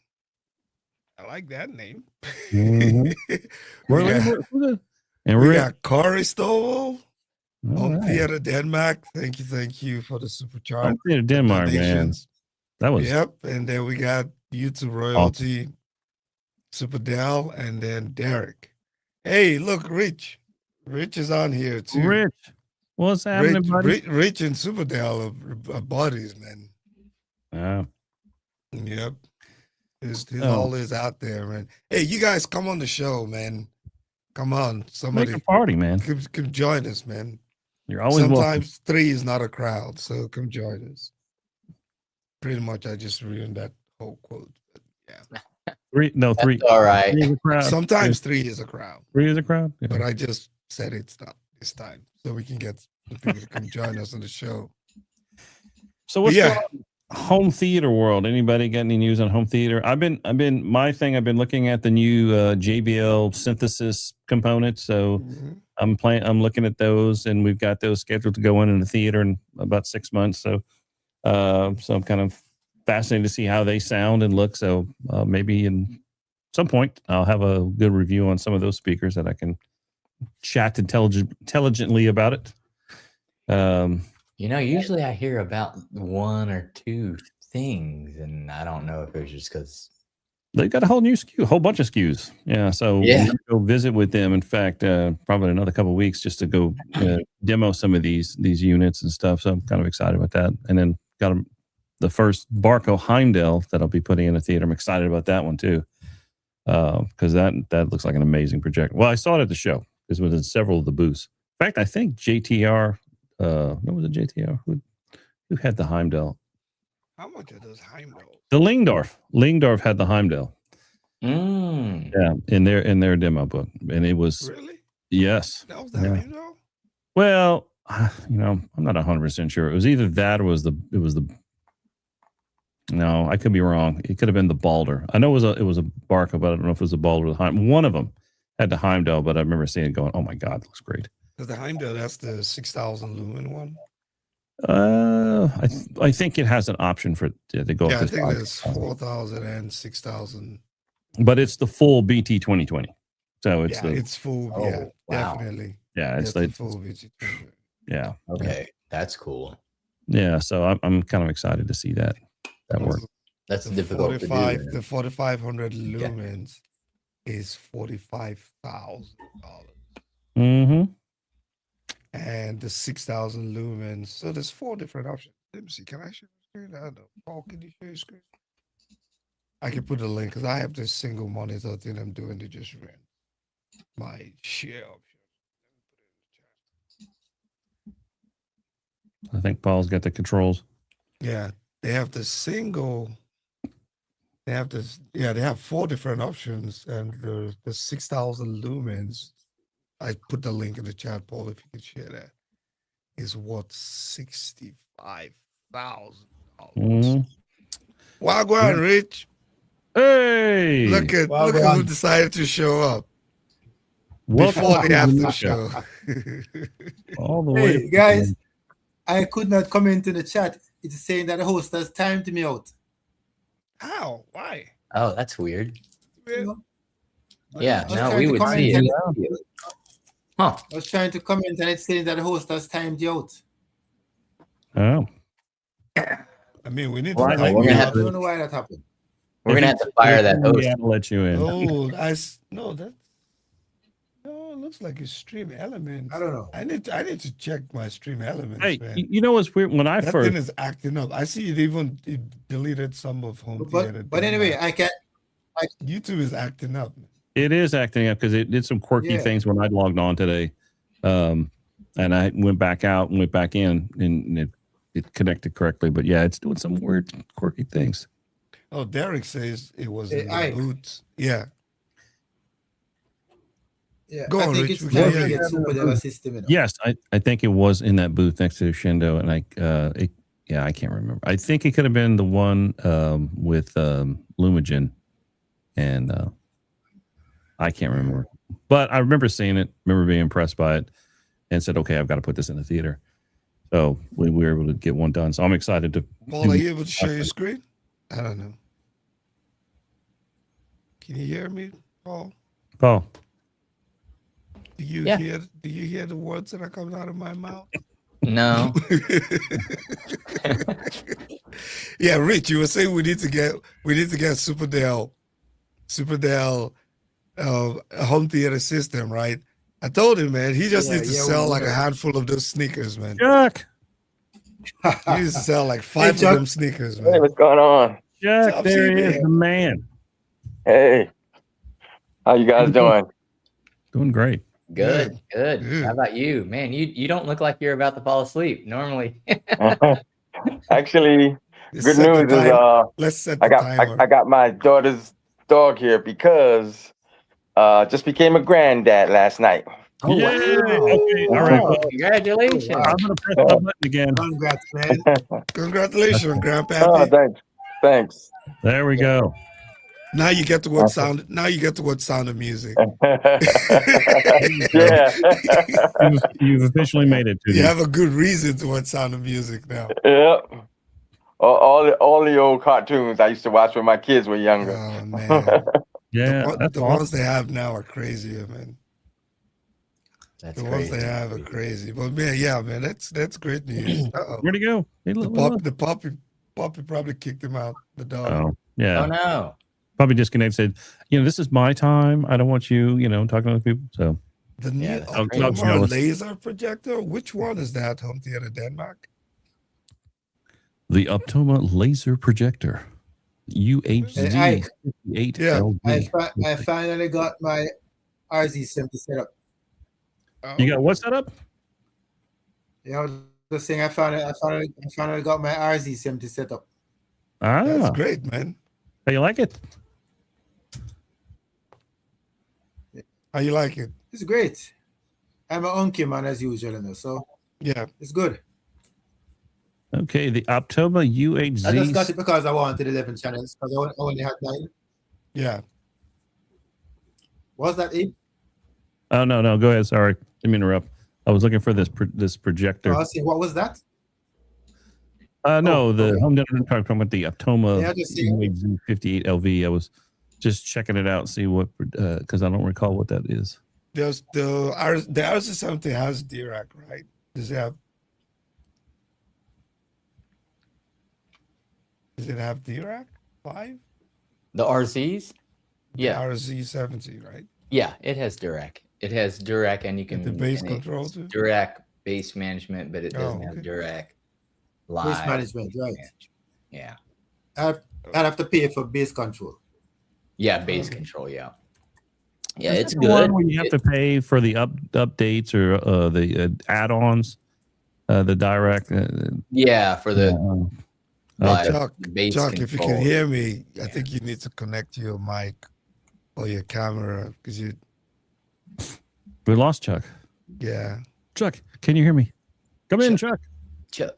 I like that name. Mm-hmm. we got Corey Stovall. Home Theater Denmark. Thank you for the super chat. Home Theater Denmark, man. That was and then we got YouTube royalty, Super Dell, and then Derek. Hey, look, Rich is on here too. Rich, what's happening, buddy? Rich and Super Dell are buddies, man. Yeah. Yep. His all is out there, man. Hey, you guys come on the show, man. Come on, somebody. Make a party, man. Come join us, man. You're always sometimes welcome. 3 is not a crowd, so come join us. Pretty much, I just ruined that whole quote. But yeah. Three. No, three. That's all right. Three is a crowd. Sometimes 3 is a crowd, Three is a crowd. Yeah. but I just said it's not this time, so we can get the people to come join us on the show. So what's going on? Home theater world? Anybody got any news on home theater? I've been looking at the new JBL synthesis components. So I'm looking at those, and we've got those scheduled to go in the theater in about 6 months. So I'm kind of fascinated to see how they sound and look. So maybe in some point I'll have a good review on some of those speakers that I can chat intelligently about it. Usually I hear about 1 or 2 things, and I don't know if it was just because they got a whole bunch of SKUs. Yeah, so I'm gonna go visit with them. In fact, probably another couple of weeks just to go demo some of these units and stuff. So I'm kind of excited about that. And then got the first Barco Heimdall that I'll be putting in the theater. I'm excited about that one too, because that looks like an amazing projector. Well, I saw it at the show. This was in several of the booths. In fact, I think JTR. What was it? JTR? Who had the Heimdall? How much are those Heimdall? The Lingdorf. Lingdorf had the Heimdall. Yeah, in their demo book, and it was really yes. That was the Heimdall. Well, I'm not 100% sure. It was either that or it was the. No, I could be wrong. It could have been the Balder. I know it was a Barco, but I don't know if it was the Balder or the Heimdall. One of them had the Heimdall, but I remember seeing it going, "Oh my God, it looks great." Because the Heimdall, that's the 6,000 lumen one. I think it has an option for to go. Yeah, up to I think 5,000. there's 4,000 and 6,000. But it's the full BT 2020. So it's it's full. Yeah, wow. Definitely. Yeah, it's the like full BT 2020. Yeah. Okay, that's cool. Yeah, so I'm kind of excited to see that work. That's the difficult 45, to do. The 4,500 lumens is $45,000. Mm-hmm. And the 6,000 lumens. So there's 4 different options. Let me see. Can I share the screen? I don't know. Paul, can you share your screen? I can put a link because I have this single monitor thing I'm doing to just rent my share option. I think Paul's got the controls. Yeah, they have the single. They have this. Yeah, they have 4 different options, and the 6,000 lumens. I put the link in the chat, Paul, if you could share that. Is what $65,000. Wow, go on, Rich. Hey, look at who decided to show up before the after show. All the way, hey guys, I could not comment in the chat. It's saying that the host has timed me out. How? Why? Oh, that's weird. Yeah, no, we would see it. Huh. I was trying to comment and it's saying that the host has timed you out. Oh. I mean, we need to. I don't know why that happened. We're gonna have to fire that host. Yeah, let you in. Oh, it looks like a Stream Elements. I don't know. I need to check my Stream Elements. Hey, man. you know what's weird? When I that first thing is acting up. I see it deleted some of home theater. But anyway, YouTube is acting up. It is acting up because it did some quirky things when I logged on today, and I went back out and went back in, and it connected correctly. But yeah, it's doing some weird, quirky things. Oh, Derek says it was in the boot. Yeah. Yeah, Go on, I think Rich. it's time to get SuperDell system. Yes, I think it was in that booth next to Shindo, and I can't remember. I think it could have been the one with Lumagen, and I can't remember. But I remember seeing it, remember being impressed by it, and said, okay, I've got to put this in the theater. So we were able to get one done. So I'm excited to. Paul, are you able to share your screen? I don't know. Can you hear me, Paul? Paul. Do you hear the words that are coming out of my mouth? No. Yeah, Rich, you were saying we need to get SuperDell home theater system, right? I told him, man, he just needs to sell like a handful of those sneakers, man. Jack. He needs to sell like 5 of them sneakers, man. Hey, what's going on? Jack, there he is, the man. Hey, how you guys doing? Doing great. Good. How about you? Man, you don't look like you're about to fall asleep normally. Actually, good news is let's set the I got my daughter's dog here because just became a granddad last night. Oh, Yay! Okay, all right. Well, Congratulations. I'm gonna press my button again. Congrats, man. Congratulations, Oh, Grandpappy. thanks. There we go. Now you get to what sound. Now you get to what sound of music. Yeah. You've officially made it to You the have a good reason to what sound of music now. Yeah. All the old cartoons I used to watch when my kids were younger. Oh man, yeah. the That's ones awesome. they have now are crazier, man. That's The crazy. ones they have are crazy. But man, yeah, man, that's great news. Uh-oh. Where'd he go? Hey, The look. puppy probably kicked him out the dog. Oh, yeah. Oh no. Probably disconnected. Said, this is my time. I don't want you, talking to other people. So The new Yeah, that's Optima jealous. laser projector. Which one is that? Home Theater Denmark. the Optoma laser projector, UHZ I- 58 Yeah. LV. I finally got my RZ70 set up. You got what set up? The thing I finally got my RZ70 set up. That's Ah, great, man. how you like it? How you like it? It's great. I'm an unky man as usual, so Yeah. it's good. Okay, the Optoma I just got UHZ. it because I wanted 11 channels because I only had 9. Yeah. Was that it? Oh no, go ahead. Sorry, didn't mean to interrupt. I was looking for this projector. I see. What was that? No, the okay. home dinner talking about the Optoma Yeah, I just see it. UHZ 58 LV. I was just checking it out, see what because I don't recall what that is. There's the RZ70 has Dirac, right? Does it have Dirac 5? The RZs? Yeah. RZ70, right? Yeah, it has Dirac. It has Dirac, and you can The base and it- control too? Dirac base management, but it doesn't have okay. Dirac live. Base management, right? Yeah. I'd have to pay for base control. Yeah, base Okay. control. Yeah. Yeah, Is it's that the good. one where you have to pay for the updates or the add-ons, the direct. Yeah, for the live Chuck, base Chuck, if you control. can hear me, I Yeah. think you need to connect your mic or your camera because We lost Chuck. yeah, Chuck, can you hear me? Come in, Chuck. Chuck.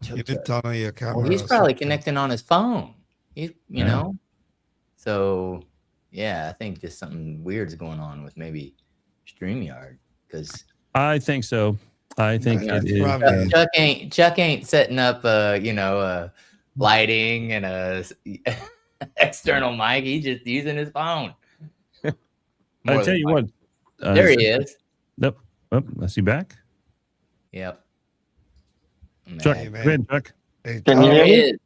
you did turn on your camera. Well, he's or probably something. connecting on his phone. You Yeah. know. So yeah, I think just something weird's going on with maybe StreamYard because I think so. I think Yeah, it it's is. probably- Chuck ain't setting up lighting and a external mic. He's just using his phone. I More tell than you likely. what. There he is. Nope. Oh, is he back? Yep. Chuck, Man. man. go ahead, Chuck. Hey, Can you Chuck, There hear he me? is.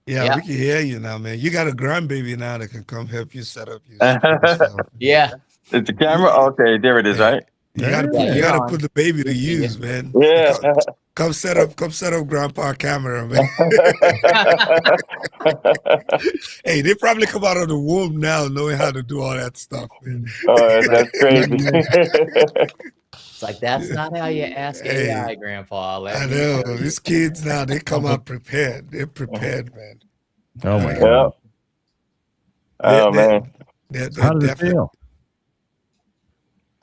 yeah, Yeah. we can hear you now, man. You got a grandbaby now that can come help you set up your stuff. Yeah. Is the camera? Okay, there it is, right? You gotta Yeah, put, you you're gotta on. put the baby to Yeah. use, man. Yeah. Come set up grandpa camera, man. Hey, they probably come out of the womb now knowing how to do all that stuff, man. Oh, that's crazy. It's like that's not how you ask Hey, AI, Grandpa. Let I me know. tell you. These kids now, they come out prepared. They're prepared, man. Oh my Yeah. God. Oh They- man. They're How does it definitely feel?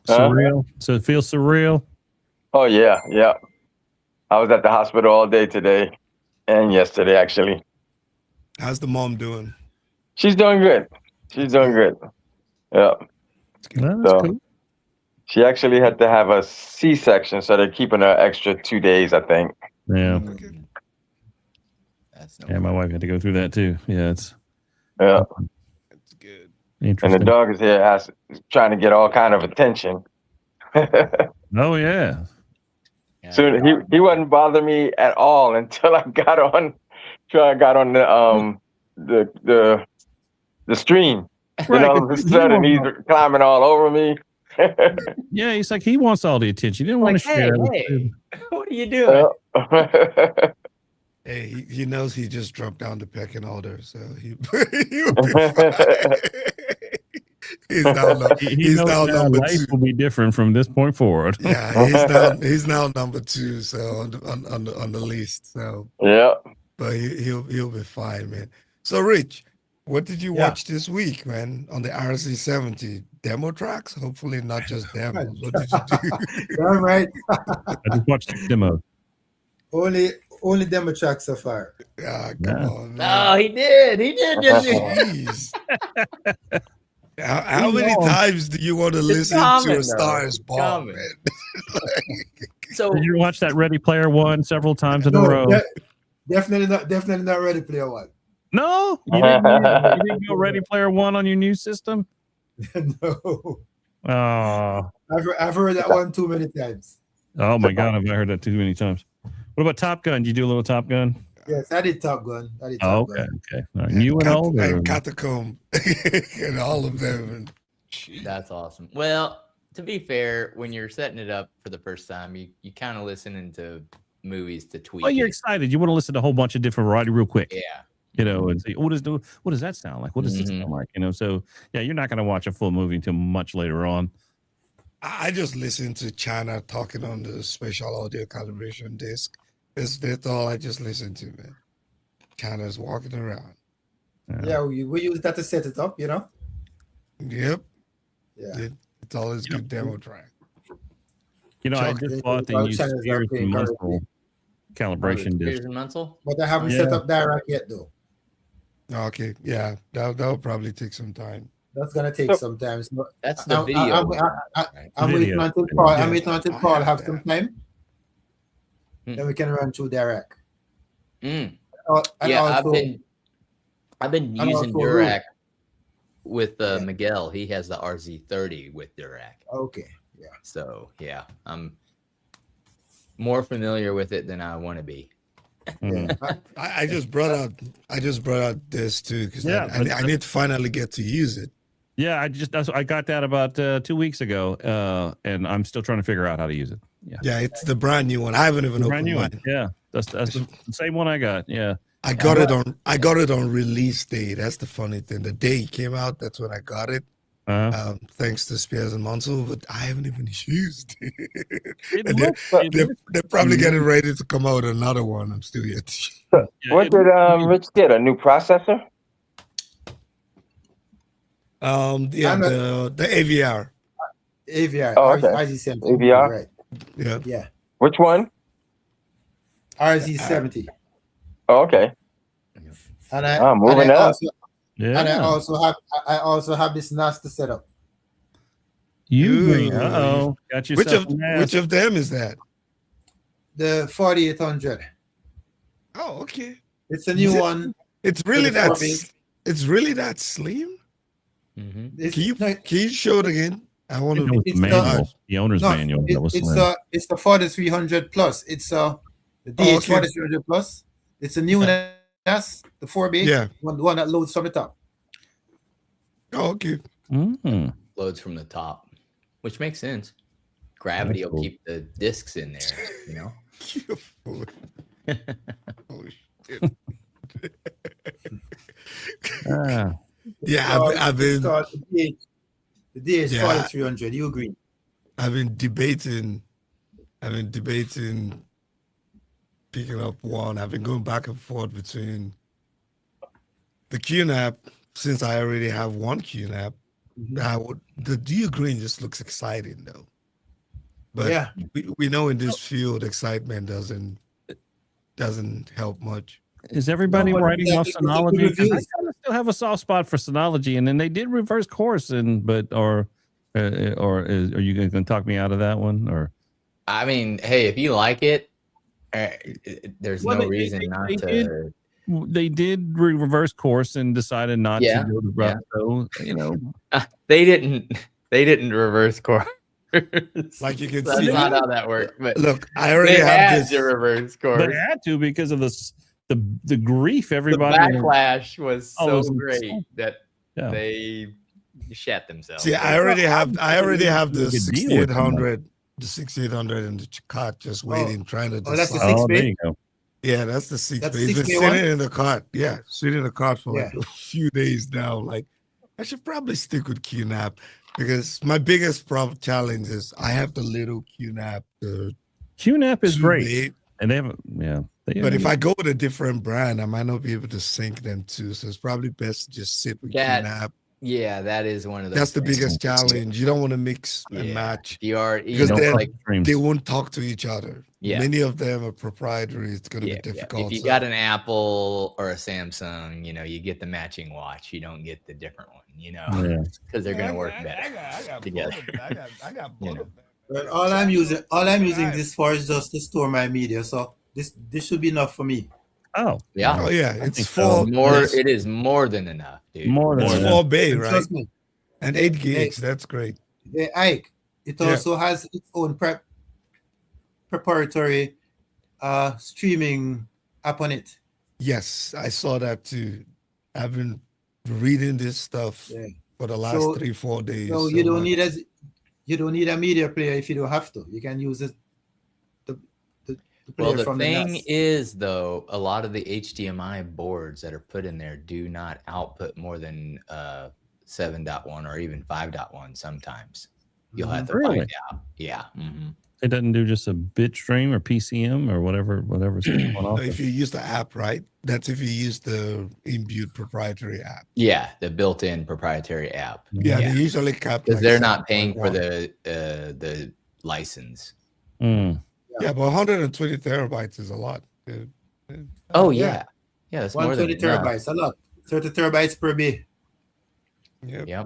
Huh? Surreal. So it feels surreal. Oh yeah, yeah. I was at the hospital all day today and yesterday actually. How's the mom doing? She's doing good. She's doing good. Yeah. Well, that's So cool. she actually had to have a C-section, so they're keeping her extra 2 days, I think. Yeah. Mm. That's no Yeah, my wife had to go through that too. Yeah, it's Yeah. That's good. And the interesting. dog is here trying to get all kind of attention. Oh yeah. Yeah. So he wasn't bothering me at all until I got on the stream. Right, And all of a 'cause he sudden he's wants- climbing all over me. Yeah, he's like he wants all the attention. He didn't want Like, to share. hey, what are you doing? Hey, he knows he just dropped down the pecking order, so he'll be fine. He's now, He he's knows now now number life 2. will be different from this point forward. Yeah, he's now number 2, so on the list. So, Yeah. but he'll be fine, man. So, Rich, What did you Yeah. watch this week, man? On the RC70 demo tracks? Hopefully not just demos. What did you do? All right. I just watched the demo. Only demo tracks so far. Ah, come Yeah. on, Oh, man. he did, didn't he? Jeez. How many know. times do you want to listen common, to though. A Star Is It's Born, common. man? So Did you watch that Ready Player One several times in a row? Definitely not Ready Player One. No, you didn't go Ready Player One on your new system. No. Oh, I've heard that one too many times. oh my God, I've heard that too many times. What about Top Gun? Did you do a little Top Gun? Yes, I did Top Gun. Oh, okay, okay. All right. New and old, or? And Catacomb and all of them. that's awesome. Well, to be fair, when you're setting it up for the first time, you kind of listening to movies to tweak. Well, you're it. excited. You want to listen to a whole bunch of different variety real quick. Yeah. You know, and see what does that sound like? What does this sound like? You know, so yeah, you're not going to watch a full movie until much later on. I just listen to China talking on the spatial audio calibration disc. That's all I just listen to, man. China's walking around. Yeah, we use that to set it up, you know? Yep. Yeah. It's always good demo track. You know, I Chuck, just bought the well, new China's Spears not and paying Muscle calibration Spears disc. and Munsell? But I haven't set up Dirac yet, though. Okay, yeah, that'll probably take some time. That's gonna take some time. So That's the video. I'm waiting Video. until Paul. Yeah. I'm waiting until I Paul have have that. some time. Hmm. Then we can run through Dirac. Mm. And Yeah, also, I've been and using also Durac with Yeah. Miguel. He has the RZ30 with Durac. okay. Yeah. So yeah, I'm more familiar with it than I want to be. Mm. I just brought out this too because Yeah, but I need to finally get to use it. Yeah, I got that about 2 weeks ago, and I'm still trying to figure out how to use it. Yeah, Yeah, it's the brand new one. I haven't even brand opened new mine. one. Yeah, that's the same one I got. Yeah, I got it on release day. That's the funny thing. The day it came out, that's when I got it. Thanks to Spears and Munsell, but I haven't even used it. It And looks- it they're, looks- they're probably getting ready to come out with another one. I'm still yet. yeah, What it did looks- Rich get? A new processor? Yeah, I'm the AVR. AVR. Oh, okay. RZ70. AVR? Right. Yeah. Yeah. Which one? RZ70. Oh, okay. And I, Ah, moving and I up. also, and I also have this NAS to set up. You green. Ooh. Uh-oh. Got Which yourself of an ass. which of them is that? The 4800. Oh, okay. It's a new Is it- one. It's really the that. 4-bit. It's really that slim. Mm-hmm. It's, Can you no, can you show it again? I want It to. was the it's manual, the owner's no, manual. That was it's slim. it's the 4300 plus. It's the Oh, DH okay. 4300 plus. It's a new NAS, the 4-bit, Yeah. the one that loads from the top. Oh, okay. Mhm. Loads from the top, which makes sense. Gravity That's will cool. keep the discs in there, you know. Oh, shit. Ah, Yeah, I've It's been called the DH Yeah. 4300. You agree? I've been debating picking up one. I've been going back and forth between the QNAP since I already have one QNAP. The Dio Green just looks exciting though. But Yeah. we know in this field excitement doesn't help much. is everybody No, but writing yeah, off it's a Synology? good 'Cause I reviews. kind of still have a soft spot for Synology, and then they did reverse course, are you going to talk me out of that one? Or I mean, hey, if you like it, there's Well, no they- reason they- not they to. did. They did reverse course and decided not Yeah, to go the route. So They didn't reverse course. Like you can That's see. not how that worked. But Look, I already they have had this. to reverse course. they had to because of the grief The everybody. backlash was Oh, it so was great insane. that Yeah. they shat themselves. See, I already have the Good deal with them, 6800 in the cart just waiting, trying to Oh, that's the decide. Oh, there 6-bit? you go. Yeah, that's the 6 That's bit. It's been 6-bit one? sitting in the cart. Yeah, sitting in the cart for like Yeah. a few days now. Like, I should probably stick with QNAP because my biggest challenge is I have the little QNAP. The QNAP is great, 2-bit. and they have But if I go with a different brand, I might not be able to sync them too. So it's probably best to just sit with QNAP. Yeah, that is one of those. That's the biggest challenge. You don't want to mix and match because they won't talk to each other. Yeah. Many of them are proprietary. It's going to be difficult. If you got an Apple or a Samsung, you get the matching watch. You don't get the different one, because they're going to work better together. I got both of them. But all I'm using this for is just to store my media. So this should be enough for me. Oh yeah. Oh yeah. It's It is more than enough, dude. More than it's 4 bay, right? And 8 gigs. That's great. Ike. It also has its own proprietary streaming app on it. Yes, I saw that too. I've been reading this stuff for the last 3-4 days. So you don't need a media player if you don't have to. You can use it. Well, the thing is, though, a lot of the HDMI boards that are put in there do not output more than 7.1 or even 5.1 sometimes. You'll have to find out. Yeah. Mm-hmm. It doesn't do just a bit stream or PCM or whatever's going on. If you use the app, right? That's if you use the inbuilt proprietary app. Yeah, the built-in proprietary app. Yeah, they usually cap because they're not paying for the license. Yeah, but 120 terabytes is a lot. Oh yeah, that's 120 terabytes, a lot. 30 terabytes per bay. Yep. Yeah.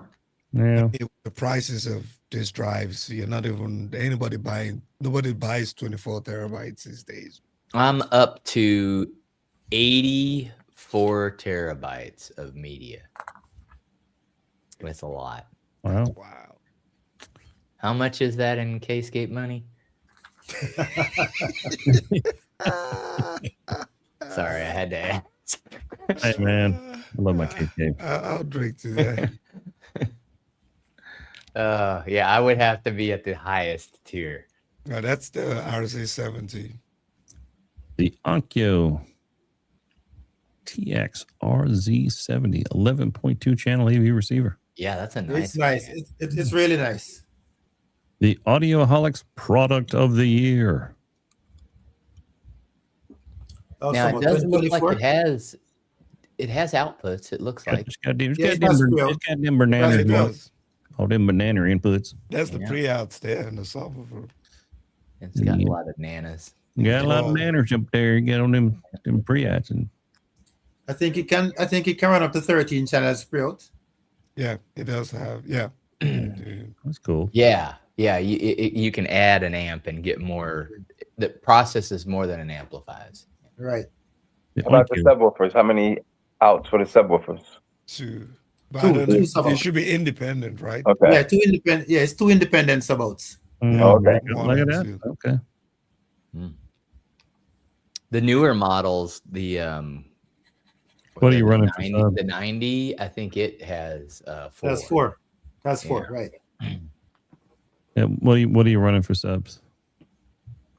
The prices of these drives, nobody buys 24 terabytes these days. I'm up to 84 terabytes of media. That's a lot. Wow. How much is that in K-Scape money? Sorry, I had to ask. Hey man, I love my K-Scape. I'll drink to that. Yeah, I would have to be at the highest tier. No, that's the RZ70. The Onkyo TX RZ70 11.2 channel AV receiver. Yeah, that's a nice. It's nice. It's really nice. The Audioholics product of the year. Now it doesn't look like it has outputs. It looks like it's got them bananas. All them banana inputs. That's the pre-outs there in the subwoofer. It's got a lot of nanas. You got a lot of bananas up there. You got on them pre-outs, and I think it can run up to 13 channels pre-out. Yeah, it does have. Yeah, that's cool. Yeah. You can add an amp and get more. The process is more than an amplifies. Right. How about the subwoofers? How many outs for the subwoofers? 2. It should be independent, right? Okay. Yeah, 2 independent. Yeah, it's 2 independent subouts. Okay. Look at that. Okay. The newer models, the what are you running for? The 90, I think it has 4. That's 4. That's 4, right? Yeah. What are you running for subs?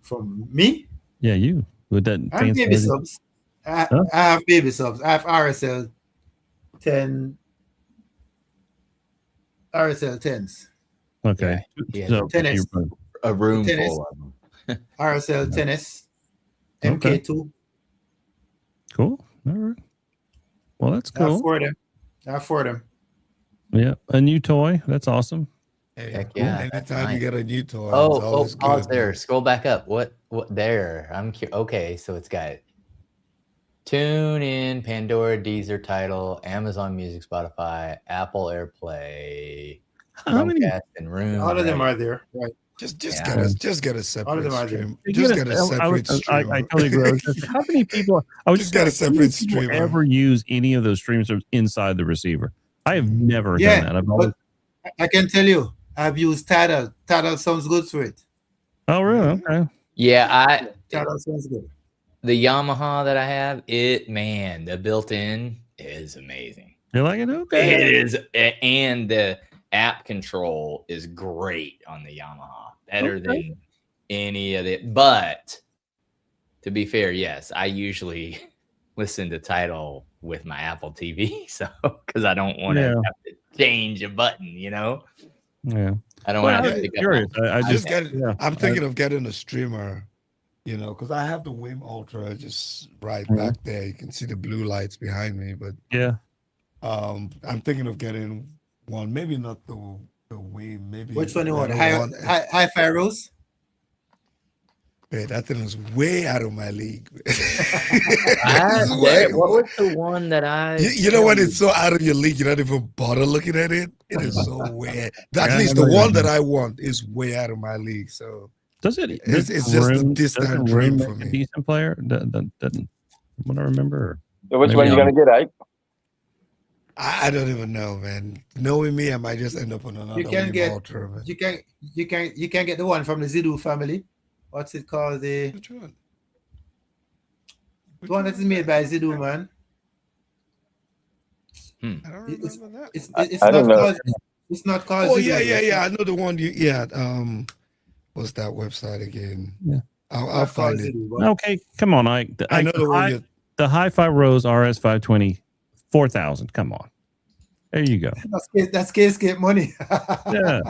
From me? Yeah, you with that. I have baby subs. I have baby subs. I have RSL 10. RSL 10s. Okay. Yeah. So tennis. A room tennis. full of them. RSL tennis. MK2. Cool. All right. Well, that's cool. I have 4 of them. Yeah. A new toy. That's awesome. Heck yeah. Anytime you get a new toy. Pause there. Scroll back up. What there? Okay, so it's got TuneIn, Pandora, Deezer, Tidal, Amazon Music, Spotify, Apple AirPlay, Chromecast, and Room. All of them are there. Right. Just get a separate stream. I totally agree. How many people? I was just got a separate stream. Ever use any of those streams inside the receiver? I have never done that. I've always... I can tell you, I've used Tidal. Tidal sounds good for it. Oh, really? Okay. Yeah, Tidal sounds good. The Yamaha that I have, the built-in is amazing. You like it? Okay. It is, and the app control is great on the Yamaha, better than any of it. But to be fair, yes, I usually listen to Tidal with my Apple TV, so because I don't want to have to change a button, Yeah. I don't want to pick curious. up. I'm thinking of getting a streamer You know, because I have the Wim Ultra just right Mhm. back there. You can see the blue lights behind me, but Yeah. I'm thinking of getting one. Maybe not the Wim. Maybe Which a one you want? better one. Hi-Fi Rose? Man, that thing is way out of my league. What was the one that I? You know when it's so out of your league, you don't even bother looking at it. It is so weird. At Yeah, least I the know one that. that I want is way out of my league. So Does it? it's just a distant dream for make a me. decent player? Doesn't what I remember. So which Maybe one you gonna get, Ike? I don't even know, man. Knowing me, I might just end up on another You can Wim get Ultra, man. you can get the one from the Zidu family. What's it called? The Which one? one that is made by Zidu, man. I don't It's remember that. it's I not don't know. called it's not called Oh Zidu. yeah. I know the one. What's that website again? Yeah. I'll find it. Zidu, but Okay, come on, Ike. I know the one. The Hi-Fi Rose RS 520, 4,000. Come on, there you go. that's K-Scape money. Yeah,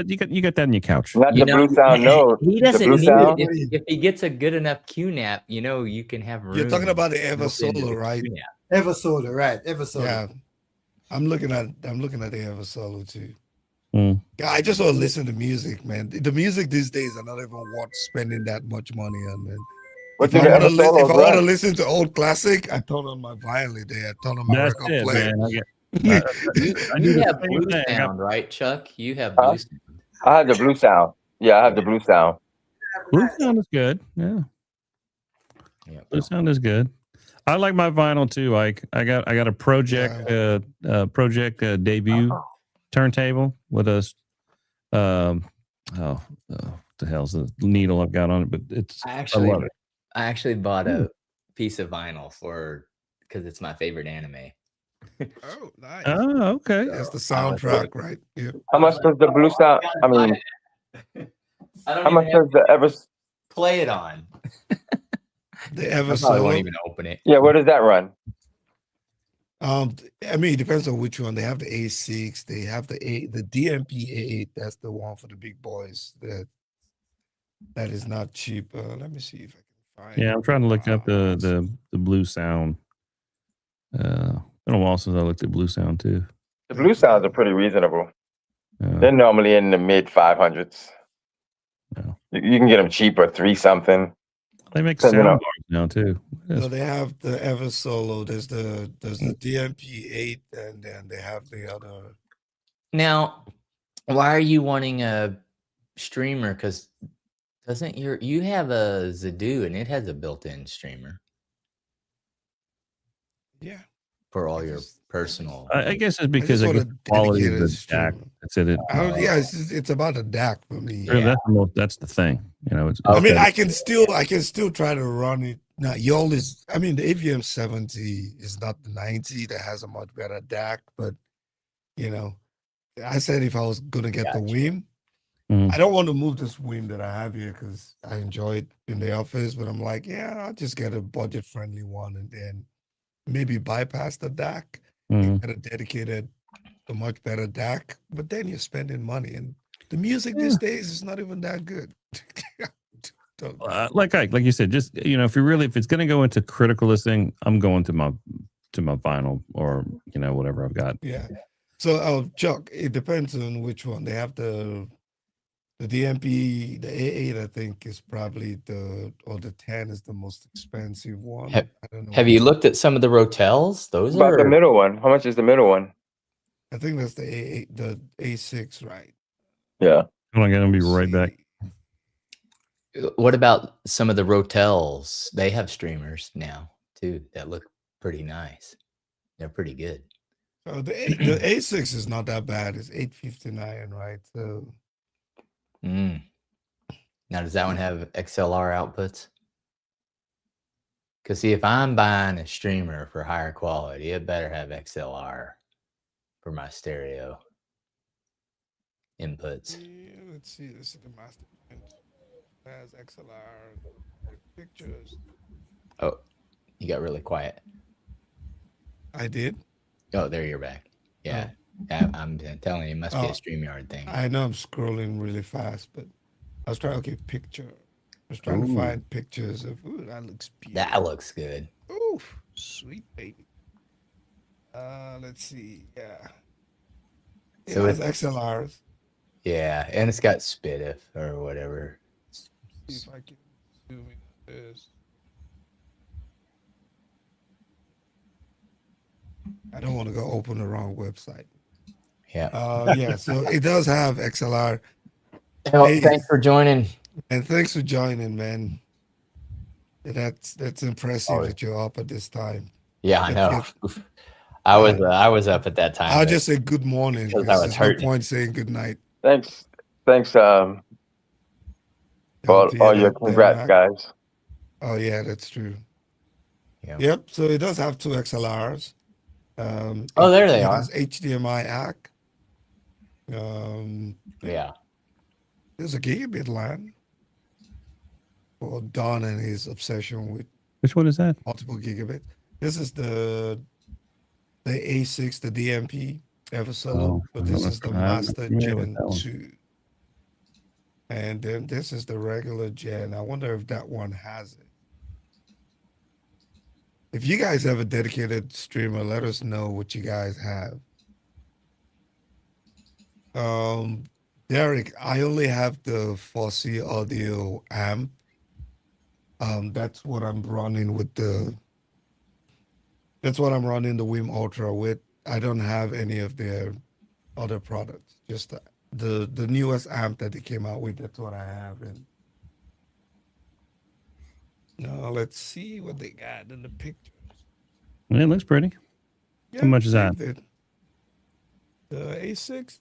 you got that in your couch. Not You the know, Blue Sound, no. he The doesn't Blue need Sound. it. If he gets a good enough QNAP, you know, you can have room. You're talking about the Ever built into Solo, the right? QNAP. Eversolar, right? Eversolar. Yeah. I'm looking at the Ever Solo too. Mm. Yeah, I just want to listen to music, man. The music these days are not even worth spending that much money on, man. What If do I the want to Ever Solos if I want to run? listen to old classic, I turn on my violin there. I turn on my That's record it, player. man. I do You the have same Blue thing. Sound, right, Chuck? You have Huh? Blue Sound. I have the Blue Sound. Yeah, I have the Blue Sound. Blue Sound is good. Yeah, Yeah. Blue Sound is good. I like my vinyl too. Like I got a project debut turntable with a what the hell's the needle I've got on it, but I love it. actually bought a piece of vinyl because it's my favorite anime. Oh, nice. Oh, okay. That's the soundtrack, right? Yeah. How much does the Blue Sound? I mean, I don't how much does the Ever? play it on. The Ever I probably won't Solo. even open it. Yeah, where does that run? I mean, it depends on which one. They have the A6, they have the DMP A8. That's the one for the big boys. That is not cheap. Let me see if I can find. Yeah, I'm trying to look up the Blue Sound. Been a while since I looked at Blue Sound too. The Blue Sounds are pretty reasonable. Yeah. They're normally in the mid 500s. Yeah. You can get them cheaper, 3 something. They make So, sound you know. bars now too. So they have the Ever Solo. There's the DMP8, and then they have the other. Now, why are you wanting a streamer? Because you have a Zidu and it has a built-in streamer Yeah. for all your personal. I guess it's because want I a get the quality of the dedicated DAC. streamer. That's it. Yeah, it's about a DAC for me. Yeah. That's the thing. You know, I mean, I can still try to run it. Now, the AVM 70 is not the 90 that has a much better DAC, but you know, I said if I was gonna get the Wim, I don't want to move this Wim that I have here because I enjoy it in the office, but I'm like, yeah, I'll just get a budget friendly one and then maybe bypass the DAC and get a dedicated, a much better DAC. But then you're spending money, and the music these days is not even that good. like you said, just if it's going to go into critical listening, I'm going to my vinyl or whatever I've got. Yeah. So, Chuck, it depends on which one. They have the DMP, the A8, I think is probably the 10 is the most expensive one. I don't know. Have you looked at some of the Rotels? Those About are the middle one. How much is the middle one? I think that's the A8, the A6, right? Yeah. I'm going to be right back. What about some of the Rotels? They have streamers now too that look pretty nice. They're pretty good. So the A6 is not that bad. It's 859, right? So now does that one have XLR outputs? Because see, if I'm buying a streamer for higher quality, it better have XLR for my stereo inputs. Yeah, let's see. This is the master print. It has XLR pictures. Oh, you got really quiet. I did. Oh, there you're back. Yeah, I'm telling you, it must be a StreamYard thing. I know I'm scrolling really fast, but I was trying. Okay, picture. was trying to Ooh. find pictures of. Ooh, that looks beautiful. That looks good. Ooh, sweet baby. Let's see. Yeah. So It has XLRs. Yeah, and it's got SPDIF or whatever. See if I can zoom in on this. I don't want to go open the wrong website. Yeah. Yeah, so it does have XLR. Well, Hey. thanks for joining. And thanks for joining, man. That's impressive Oh. that you're up at this time. Yeah, I know. That's I was up at that time. I'll but- just say good morning. Because I Because was there's no hurting. point saying good night. Thanks for all your congrats, guys. Oh yeah, that's true. Yeah. Yep. So it does have two XLRs. Oh, there they it are. has HDMI ACK. Yeah. There's a gigabit LAN for Don and his obsession with Which one is that? multiple gigabit. This is the A6, the DMP Eversolo, Oh, but this is the I'm not Master familiar with Gen that one. 2. And then this is the regular Gen. I wonder if that one has it. If you guys have a dedicated streamer, let us know what you guys have. Derek, I only have the Fosse Audio amp. That's what I'm running with the. That's what I'm running the Wim Ultra with. I don't have any of their other products. Just the newest amp that they came out with. That's what I have. And now let's see what they got in the pictures. It looks pretty. How much is that? The A6.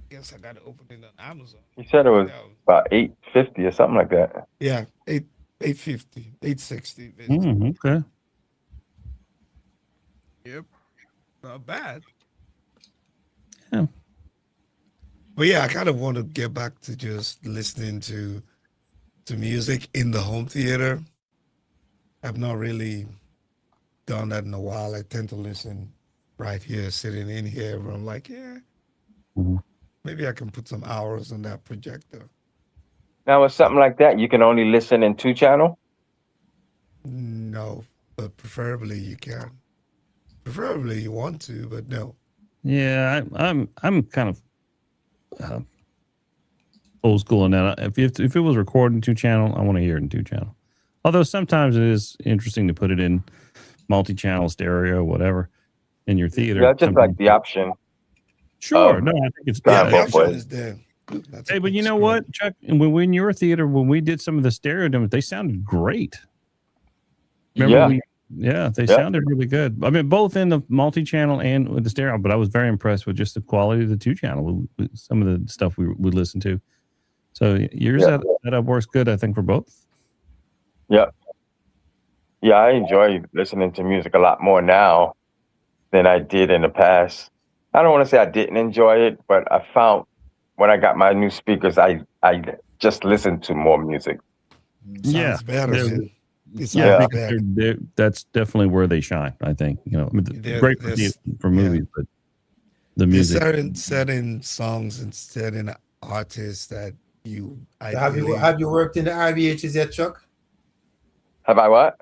Guess I got to open it on Amazon. You said it was Yeah, about 850 or something like that. yeah, 850, 860. Okay. Yep. Not bad. Yeah. But yeah, I kind of want to get back to just listening to music in the home theater. I've not really done that in a while. I tend to listen right here, sitting in here, where I'm like, yeah, Mhm. maybe I can put some hours on that projector. Now, with something like that, you can only listen in 2-channel. No, but preferably you can. Preferably you want to, but no. Yeah, I'm kind of old school in that. If it was recorded in 2-channel, I want to hear it in 2-channel. Although sometimes it is interesting to put it in multi-channel, stereo, whatever, in your theater. Yeah, just like the option. Sure. No, I think it's Yeah, The both option ways. is there. That's a Hey, but big you know screen. what, Chuck? When in your theater, when we did some of the stereo demos, they sounded great. Remember Yeah. they sounded really good. I mean, both in the multi-channel and with the stereo, but I was very impressed with just the quality of the 2-channel, with some of the stuff we listened to. So yours setup works good, I think, for both. Yeah. Yeah, I enjoy listening to music a lot more now than I did in the past. I don't want to say I didn't enjoy it, but I found when I got my new speakers, I just listened to more music. Yeah. Sounds better. They're- Man. It Yeah, sounds because better. that's definitely where they shine, I think. You know, I mean, There- great for, there's- for movies, but the There's music. certain songs and certain artists that Have you worked in the RBHs yet, Chuck? Have I what?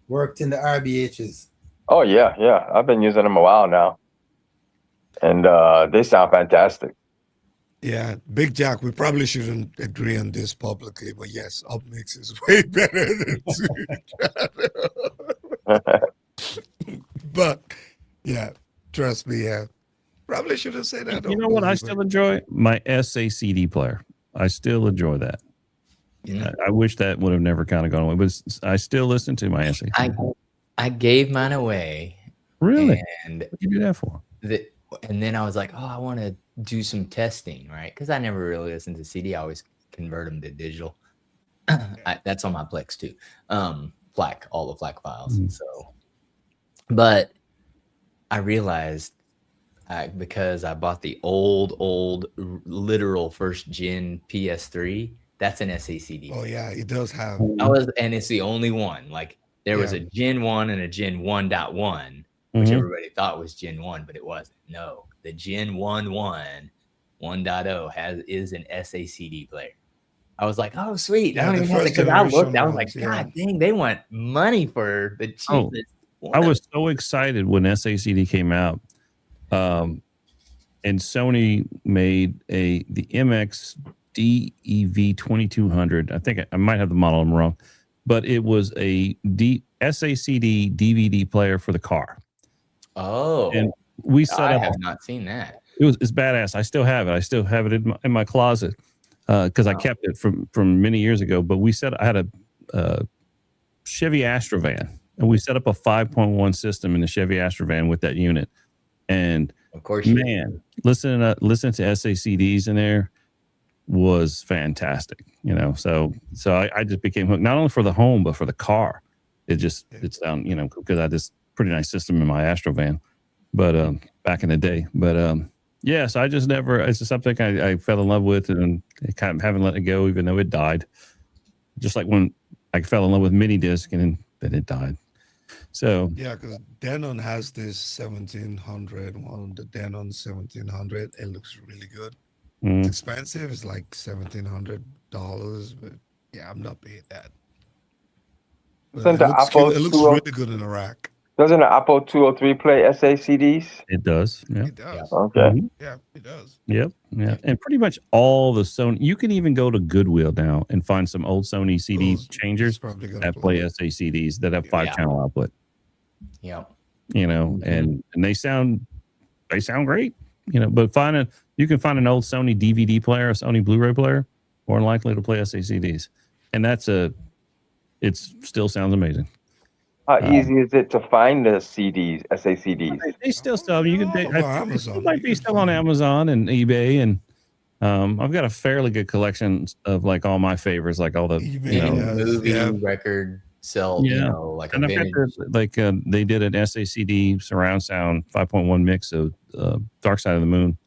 Worked in the RBHs. Oh yeah, yeah. I've been using them a while now, and they sound fantastic. Yeah, Big Jack, we probably shouldn't agree on this publicly, but yes, Upmix is way better than But yeah, trust me, yeah. Probably shouldn't say that. You know what I openly, still enjoy? My SACD player. I still enjoy that. Yeah. I wish that would have never kind of gone away, but I still listen to my SACD. I gave mine away. Really? And What did you do that for? and then I was like, oh, I want to do some testing, right? Because I never really listened to CD. I always convert them to digital. That's on my Plex too. FLAC, all the FLAC files. Mhm. So, but I realized because I bought the old literal first gen PS3, that's an SACD. Oh yeah, it does have. And it's the only one. Like there was a Gen 1 and a Gen 1.1, which Mhm. everybody thought was Gen 1, but it wasn't. No, the Gen 1.0 is an SACD player. I was like, oh, sweet. I Yeah, don't the even have to, first because I looked, generation I was like, ones, yeah. God dang, they want money for the Oh, cheapest I one. was so excited when SACD came out. And Sony made the MX DEV 2200. I think I might have the model I'm wrong, but it was a SACD DVD player for the car. Oh, And we set I up. have not seen that. It's badass. I still have it. I still have it in my closet because I kept it from many years ago. But I had a Chevy Astrovan, and we set up a 5.1 system in the Chevy Astrovan with that unit. And Of course, man, listen to SACDs in there was fantastic. You know, so I just became hooked not only for the home but for the car. It sound, you know, because I had this pretty nice system in my Astrovan, but back in the day. But yes, I just never. It's just something I fell in love with, and I kind of haven't let it go, even though it died. Just like when I fell in love with mini disc, and then it died. So yeah, because Denon has this 1700 one, the Denon 1700. It looks really good. It's expensive. It's like $1,700, but yeah, I'm not paying that. But it looks really good in a rack. Doesn't the Apple 203 play SACDs? It does. Yeah. It does. Okay. Yeah, it does. Yep. Yeah. And pretty much all the Sony, you can even go to Goodwill now and find some old Sony CD changers that play SACDs that have 5-channel output. Yeah. You know, and they sound great, you know, but you can find an old Sony DVD player, a Sony Blu-ray player, more than likely to play SACDs. And it still sounds amazing. How easy is it to find the CDs, SACDs? They still sell. You can. Amazon. It might be still on Amazon and eBay, and I've got a fairly good collection of like all my favorites, like all the movie record sell. Yeah, you know, like and I've got they did an SACD surround sound 5.1 mix of Dark Side of the Moon.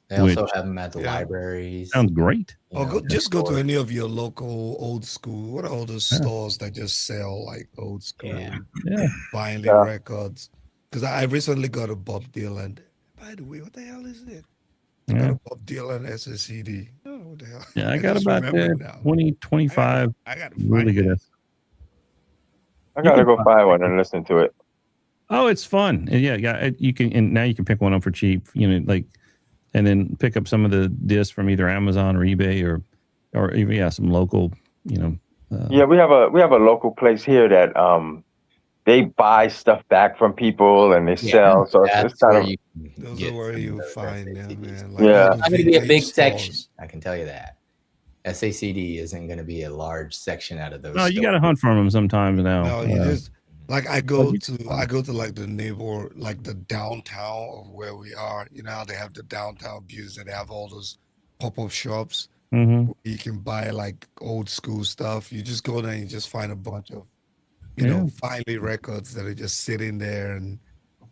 They also have them at the libraries. Sounds great. Go to any of your local old school. What are all those stores that just sell like old school vinyl records? Because I recently got a Bob Dylan. By the way, what the hell is it? I got a Bob Dylan SSCD. Oh, what the hell? Yeah, I got about 20, 25. I got really good. I gotta go find one and listen to it. Oh, it's fun. And yeah. You can, and now you can pick one up for cheap. You know, like. And then pick up some of the discs from either Amazon or eBay or even some local, you know. We have a local place here that they buy stuff back from people and they sell. So it's kind of those are where you find them, man. Like it's not going to be a big section. I can tell you that. SACD isn't going to be a large section out of those. No, you got to hunt for them sometimes now. No, you just. Like I go to like the neighbor, like the downtown of where we are. You know how they have the downtown views and they have all those pop-up shops. Mm-hmm. You can buy like old school stuff. You just go there and you just find a bunch of, you know, vinyl records that are just sitting there, and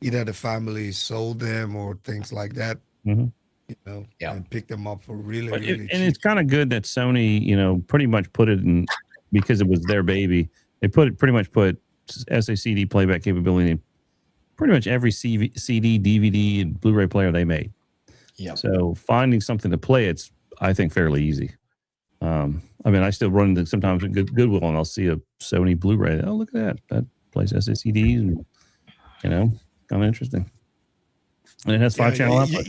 either the family sold them or things like that. Mm-hmm. You know, and pick them up for really cheap. And it's kind of good that Sony, you know, pretty much put it in because it was their baby. They pretty much put SACD playback capability in pretty much every CD, DVD, and Blu-ray player they made. Yeah. So finding something to play, it's I think fairly easy. I mean, I still run into sometimes at Goodwill and I'll see a Sony Blu-ray. Oh, look at that plays SACDs, and you know, kind of interesting. And it has 5-channel output.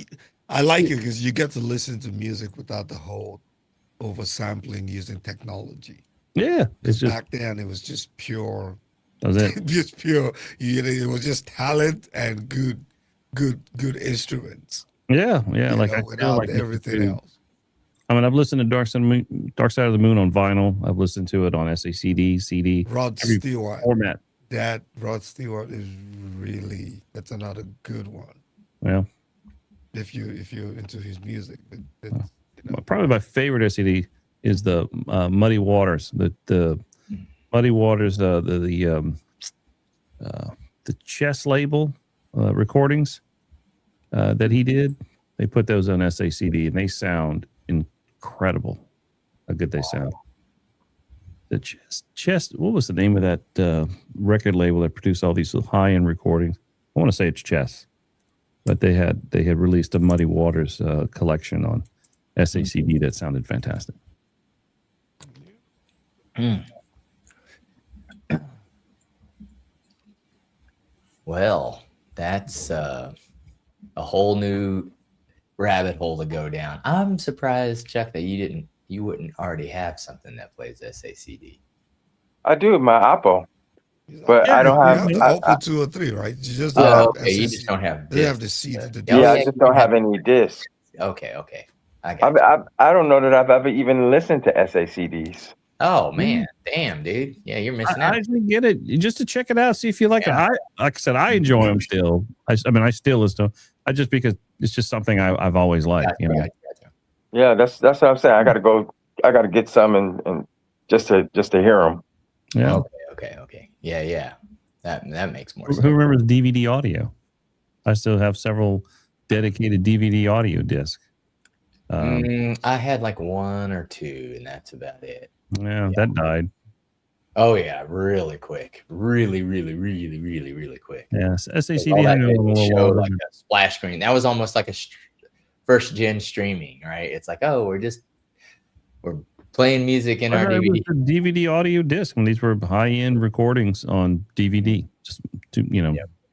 I like it because you get to listen to music without the whole oversampling using technology. Yeah, it's just back then it was just pure. Was it just pure? It was just talent and good instruments. Yeah. Like I without like everything else. I mean, I've listened to Dark Side of the Moon on vinyl. I've listened to it on SACD, CD. Rod Stewart format. That Rod Stewart is that's another good one. Well, if you're into his music, probably my favorite SACD is the Muddy Waters. The Muddy Waters, the Chess label recordings that he did. They put those on SACD, and they sound incredible. How good they sound. The Chess. What was the name of that record label that produced all these high-end recordings? I want to say it's Chess, but they had released a Muddy Waters collection on SACD that sounded fantastic. Mm. Well, that's a whole new rabbit hole to go down. I'm surprised, Chuck, that you wouldn't already have something that plays SACD. I do with my Oppo, but I don't You have. have the Oppo 203, right? You just don't Yeah. have Okay, you SSC. just don't have They have the discs. C to the Oh, Yeah, I yeah, just you don't have- have any discs. Okay, I got you. I don't know that I've ever even listened to SACDs. Oh man, damn, dude. Yeah, you're missing I out. actually get it just to check it out, see if you like Yeah. it. Like I said, I enjoy them still. I mean, I still listen to them. I just because it's just something I've always liked. Gotcha, You know, gotcha. Yeah, that's what I'm saying. I got to get some and just to hear them. yeah. Okay. Yeah. That makes more Who sense. remembers DVD audio? I still have several dedicated DVD audio discs. I had like one or two, and that's about it. Yeah, that died. Oh yeah, really quick, really quick. Yes, SACD All that had a did was little show longer. like a splash screen. That was almost like a first gen streaming, right? It's like, oh, we're playing music in our It was DVD. the DVD audio disc, and these were high end recordings on DVD, just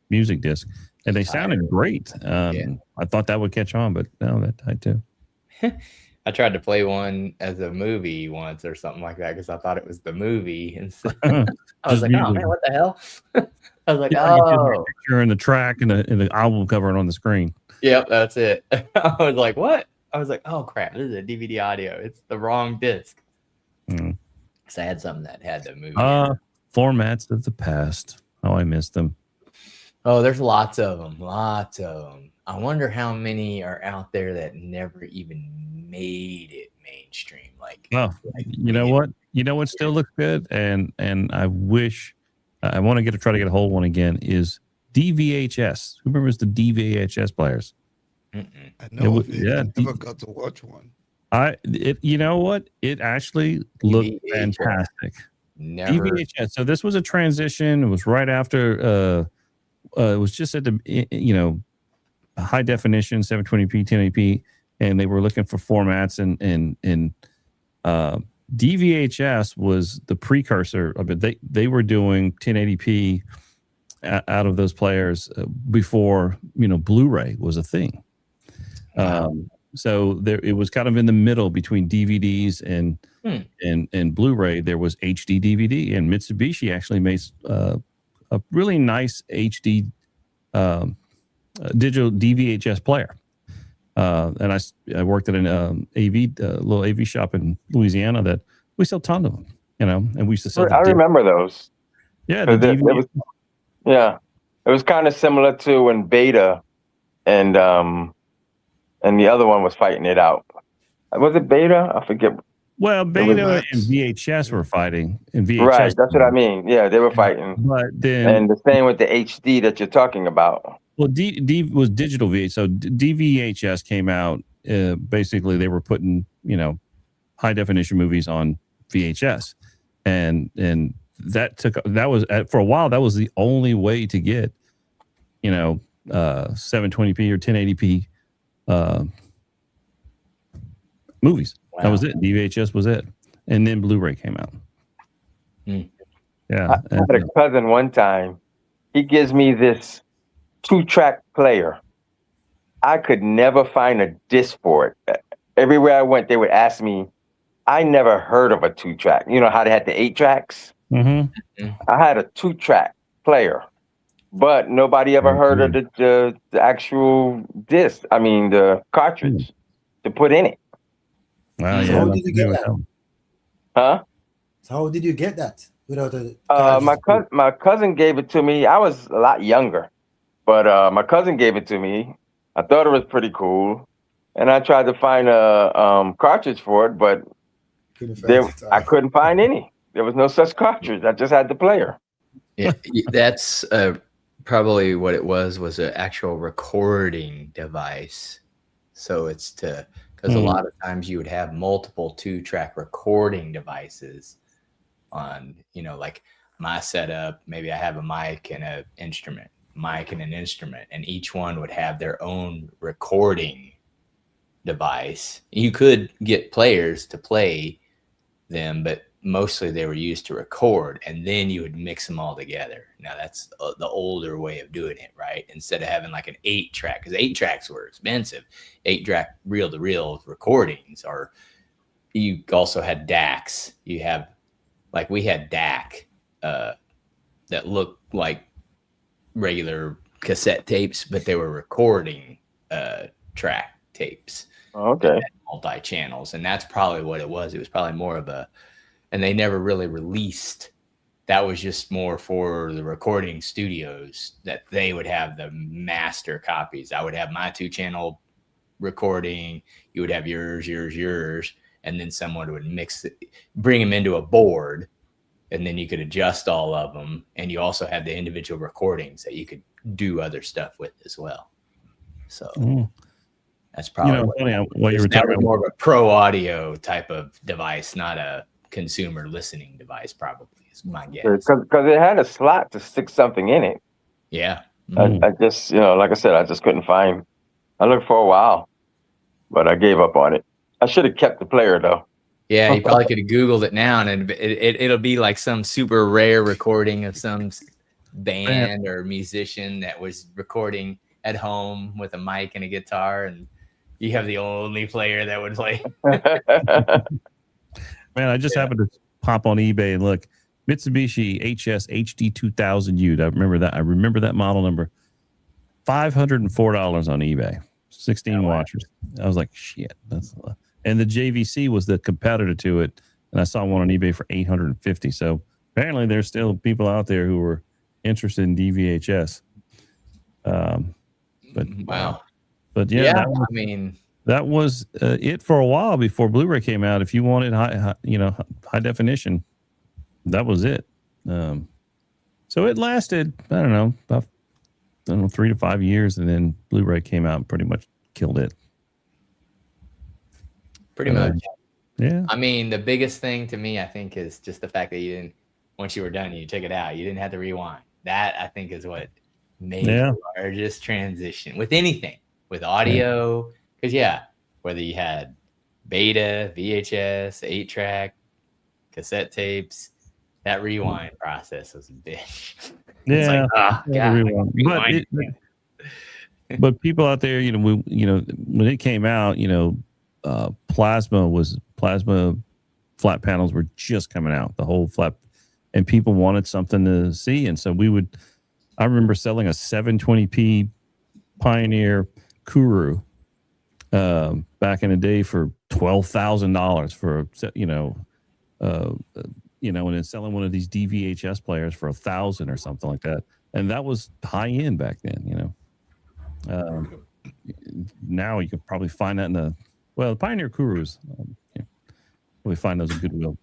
music disc, and they sounded great. I thought that would catch on, but no, that died too. I tried to play one as a movie once or something like that because I thought it was the movie, and so I was like, oh man, what the hell? I was like, oh, picture and the track and the album cover on the screen. Yep, that's it. I was like, what? I was like, oh crap, this is a DVD audio. It's the wrong disc. Because I had something that had the movie. Formats of the past. Oh, I missed them. Oh, there's lots of them. I wonder how many are out there that never even made it mainstream. You know what? You know what still looks good, and I wish I want to try to get a hold of one again. Is DVHS? Who remembers the DVHS players? I know of it. Yeah, I never got to watch one. You know what? It actually looked fantastic. Never. DVHS. So this was a transition. It was right after. It was just at the high definition 720p 1080p, and they were looking for formats and DVHS was the precursor of it. They were doing 1080p out of those players before Blu-ray was a thing. So it was kind of in the middle between DVDs and Blu-ray. There was HD DVD, and Mitsubishi actually made a really nice HD digital DVHS player. And I worked at an little AV shop in Louisiana that we sell tons of them, and we used to sell. I remember those. Yeah, it was kind of similar to when Beta and the other one was fighting it out. Was it Beta? I forget. Well, Beta and VHS were fighting. And VHS, right, that's what I mean. Yeah, they were fighting. But then, and the same with the HD that you're talking about. Well, D was digital VHS. So DVHS came out. Basically, they were putting high definition movies on VHS, and that was for a while. That was the only way to get 720p or 1080p movies. Wow. That was it. DVHS was it, and then Blu-ray came out. Yeah, I had a cousin one time. He gives me this 2-track player. I could never find a disc for it. Everywhere I went, they would ask me. I never heard of a 2-track. You know how they had the 8 tracks? Mm-hmm. I had a 2-track player, but nobody ever heard of the actual disc. I mean, the cartridge to put in it. Wow, so how did you get that? Huh? So how did you get that without a? My cousin gave it to me. I was a lot younger, but my cousin gave it to me. I thought it was pretty cool, and I tried to find a cartridge for it, but I couldn't find any. There was no such cartridge. I just had the player. Yeah, that's probably what it was an actual recording device. So it's because a lot of times you would have multiple 2-track recording devices on, like my setup. Maybe I have a mic and an instrument, and each one would have their own recording device. You could get players to play them, but mostly they were used to record, and then you would mix them all together. Now that's the older way of doing it, right? Instead of having like an 8-track, because 8-tracks were expensive. 8-track reel-to-reel recordings, or you also had DACs. You have, like, we had DAC that looked like regular cassette tapes, but they were recording track tapes. Okay. Multi-channels, and that's probably what it was. It was probably more of a, and they never really released. That was just more for the recording studios, that they would have the master copies. I would have my 2-channel recording. You would have yours, and then someone would mix it, bring them into a board, and then you could adjust all of them. And you also had the individual recordings that you could do other stuff with as well. So that's probably what you were talking about. More of a pro audio type of device, not a consumer listening device, probably, is my guess. Because it had a slot to stick something in it. Yeah. I just, like I said, I just couldn't find. I looked for a while, but I gave up on it. I should have kept the player though. Yeah, you probably could have Googled it now, and it'll be like some super rare recording of some band or musician that was recording at home with a mic and a guitar, and you have the only player that would play. Man, I just happened to pop on eBay and look. Mitsubishi HS HD 2000U. I remember that model number. $504 on eBay. 16 watchers. I was like, shit, that's a lot. And the JVC was the competitor to it, and I saw one on eBay for $850. So apparently, there's still people out there who were interested in DVHS. But wow. But yeah, that was it for a while before Blu-ray came out. If you wanted high definition, that was it. So it lasted, I don't know, about 3 to 5 years, and then Blu-ray came out and pretty much killed it. Pretty much. Yeah. I mean, the biggest thing to me, I think, is just the fact that you didn't, once you were done, you took it out. You didn't have to rewind. That, I think, is what made the largest transition with anything, with audio. Because, whether you had beta, VHS, 8-track, cassette tapes, that rewind process was a bitch. Yeah. But people out there, when it came out, plasma flat panels were just coming out, the whole flat, and people wanted something to see. And so I remember selling a 720p Pioneer Kuru back in the day for $12,000 for, and then selling one of these DVHS players for $1,000 or something like that. And that was high end back then, now you could probably find that in the Pioneer Kurus. We find those in Goodwill.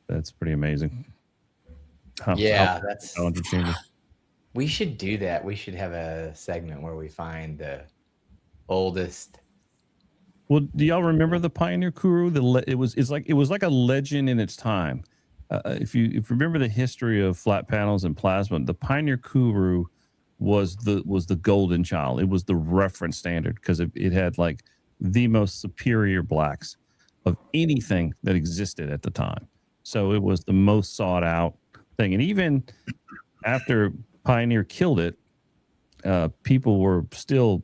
That's pretty amazing. We should do that. We should have a segment where we find the oldest. Well, do y'all remember the Pioneer Kuru? It was like a legend in its time. If you remember the history of flat panels and plasma, the Pioneer Kuru was the golden child. It was the reference standard because it had like the most superior blacks of anything that existed at the time. So it was the most sought out thing. And even after Pioneer killed it, people were still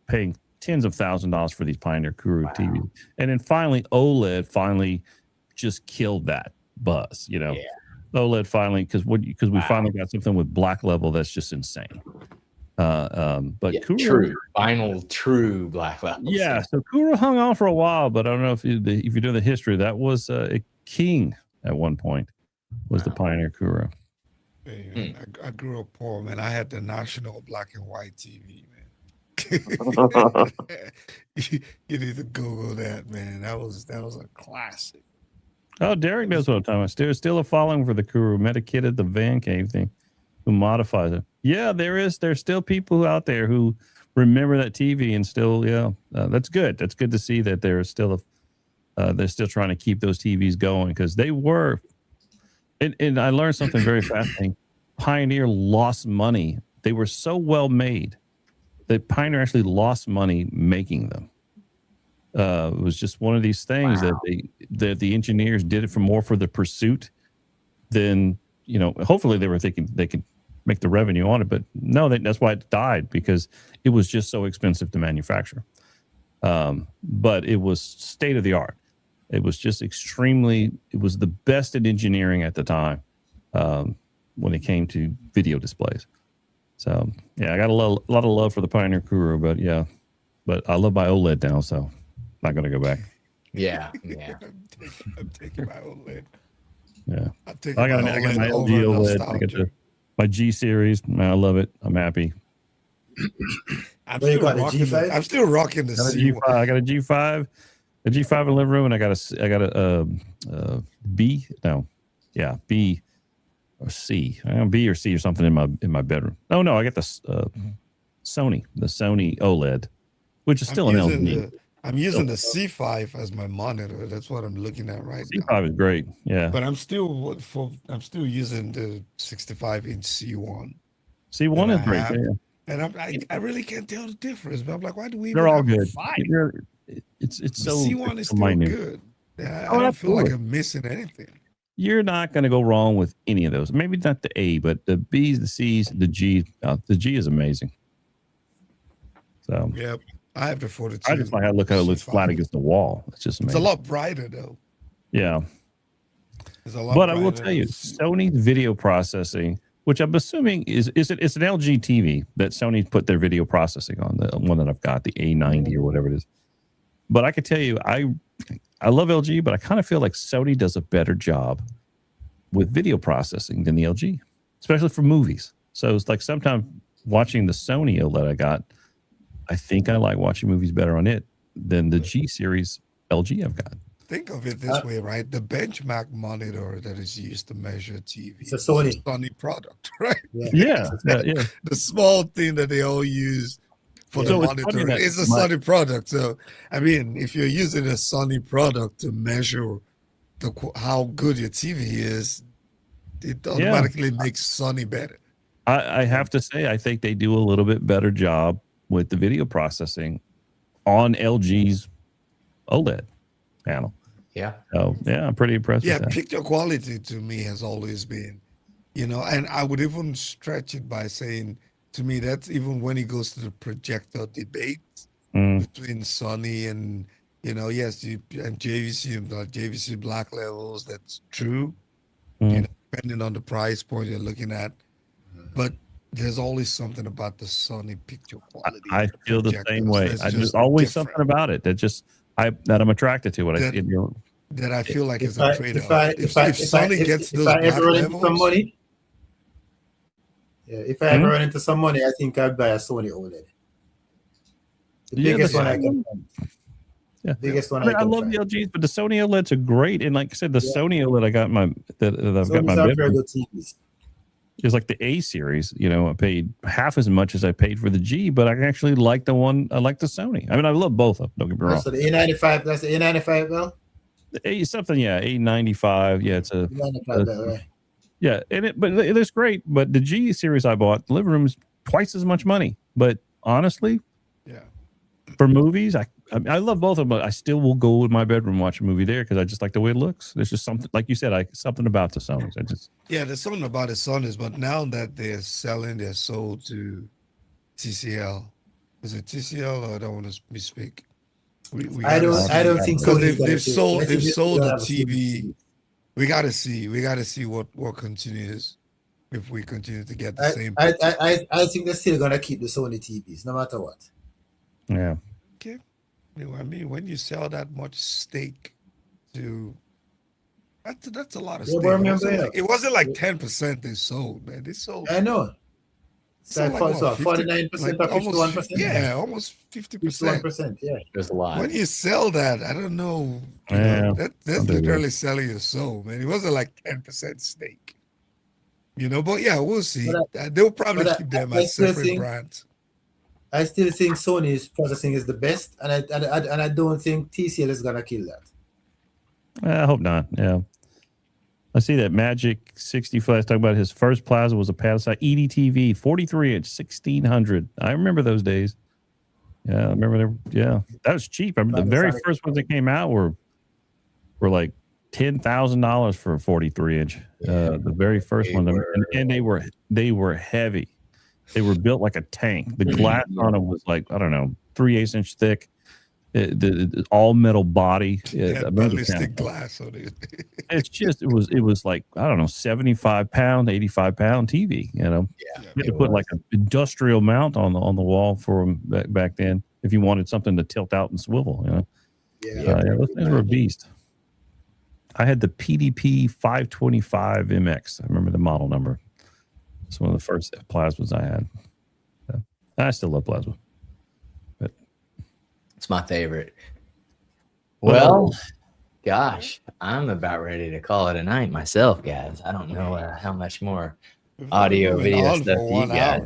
paying tens of $1,000s for these Pioneer Kuru TVs. And then finally OLED just killed that buzz, OLED finally, because we finally got something with black level that's just insane. But Kuru, true black level. Yeah, so Kuru hung on for a while, but I don't know if you do the history. That was a king at one point. Was the Pioneer Kuru? Hey, I grew up poor, man. I had the national black and white TV, man. You need to Google that, man. That was a classic. Oh, Derek knows what I'm talking about. There's still a following for the Kuru, Metakitted, the Van Cave thing, who modifies it. Yeah, there's still people out there who remember that TV and still, that's good. That's good to see that they're still trying to keep those TVs going because they were. And I learned something very fascinating. Pioneer lost money. They were so well made that Pioneer actually lost money making them. It was just one of these things that that the engineers did it for the pursuit than, hopefully they were thinking they could make the revenue on it, but no, that's why it died, because it was just so expensive to manufacture. But it was state of the art. It was just it was the best in engineering at the time when it came to video displays. So yeah, I got a lot of love for the Pioneer Kuru, but I love my OLED now, so not going to go back. Yeah. I'm taking my OLED. Yeah. I got my LG OLED. I got my G series. Man, I love it. I'm happy. I'm still rocking the C1. I got a G5, a G5 in the living room, and I got a B. No, yeah, B or C. I don't know, B or C or something in my bedroom. No, I got the Sony OLED, which is still an LG. I'm using the C5 as my monitor. That's what I'm looking at right now. C5 is great. Yeah, but I'm still using the 65-inch C1. C1 is great. Yeah. And I really can't tell the difference. But I'm like, why do we? They're all good. It's so C1 is still good. I don't feel like I'm missing anything. You're not going to go wrong with any of those. Maybe not the A, but the B's, the C's, the G. The G is amazing. So yep, I have the 42. I just like how it looks flat against the wall. It's just amazing. It's a lot brighter though. Yeah, it's a lot. But I will tell you, Sony's video processing, which I'm assuming it's an LG TV that Sony put their video processing on, the one that I've got, the A90 or whatever it is. But I can tell you, I love LG, but I kind of feel like Sony does a better job with video processing than the LG, especially for movies. So it's like sometimes watching the Sony OLED I got, I think I like watching movies better on it than the G series LG I've got. Think of it this way, right? The benchmark monitor that is used to measure TV it's a Sony product, right? Yeah. The small thing that they all use for the monitor is a Sony product. So, I mean, if you're using a Sony product to measure how good your TV is, it automatically makes Sony better. I have to say, I think they do a little bit better job with the video processing on LG's OLED panel. Yeah. So yeah, I'm pretty impressed with that. Picture quality to me has always been, and I would even stretch it by saying, to me, that's even when it goes to the projector debate between Sony and, and JVC black levels. That's true, depending on the price point you're looking at. But there's always something about the Sony picture quality. I feel the same way. There's always something about it that I'm attracted to. That I feel like is a trade-off. If Sony gets those black levels, if I ever run into some money, I think I'd buy a Sony OLED. The biggest one I can find. Yeah. Biggest one I love the LGs, but the Sony OLEDs are great. And like I said, the Sony OLED I got I've got my bedroom is like the A series. I paid half as much as I paid for the G, but I actually like the one. I like the Sony. I mean, I love both of them. Don't get me wrong. So the A95, that's the A95, well? The A95. Yeah, it's a. A95, right. Yeah, but it's great. But the G series I bought, the living room is twice as much money. But honestly, for movies, I love both of them. But I still will go in my bedroom and watch a movie there because I just like the way it looks. There's just something, like you said, something about the Sonys. there's something about the Sonys. But now that they're sold to TCL. Is it TCL? Or I don't want to misspeak. I don't think so. They've sold the TV. We gotta see what continues if we continue to get the same. I think they're still gonna keep the Sony TVs no matter what. Yeah. Okay. I mean, when you sell that much stake to, that's a lot of stake. It wasn't like 10% they sold, man. They sold. I know. So 49% or 51%. Yeah, almost 50%. 51%. Yeah, there's a lot. When you sell that, I don't know. That's literally selling your soul, man. It wasn't like 10% stake. But we'll see. They'll probably keep them as separate brands. I still think Sony's processing is the best, and I don't think TCL is gonna kill that. I hope not. Yeah. I see that Magic 60 Flash talking about his first plasma was a Panasonic EDTV 43-inch 1600. I remember those days. Yeah, I remember that was cheap. I remember the very first ones that came out were were like $10,000 for a 43-inch. The very first one, and they were heavy. They were built like a tank. The glass on them was like, I don't know, 3/8 inch thick. The all metal body. Ballistic glass on it. It's just it was like, I don't know, 75-pound, 85-pound TV. You know, you had to put like an industrial mount on the wall for them back then if you wanted something to tilt out and swivel. You know, those things were a beast. I had the PDP 525 MX. I remember the model number. It's one of the first plasmas I had. So, I still love plasma. But it's my favorite. Well, gosh, I'm about ready to call it a night myself, guys. I don't know how much more audio, video stuff you got.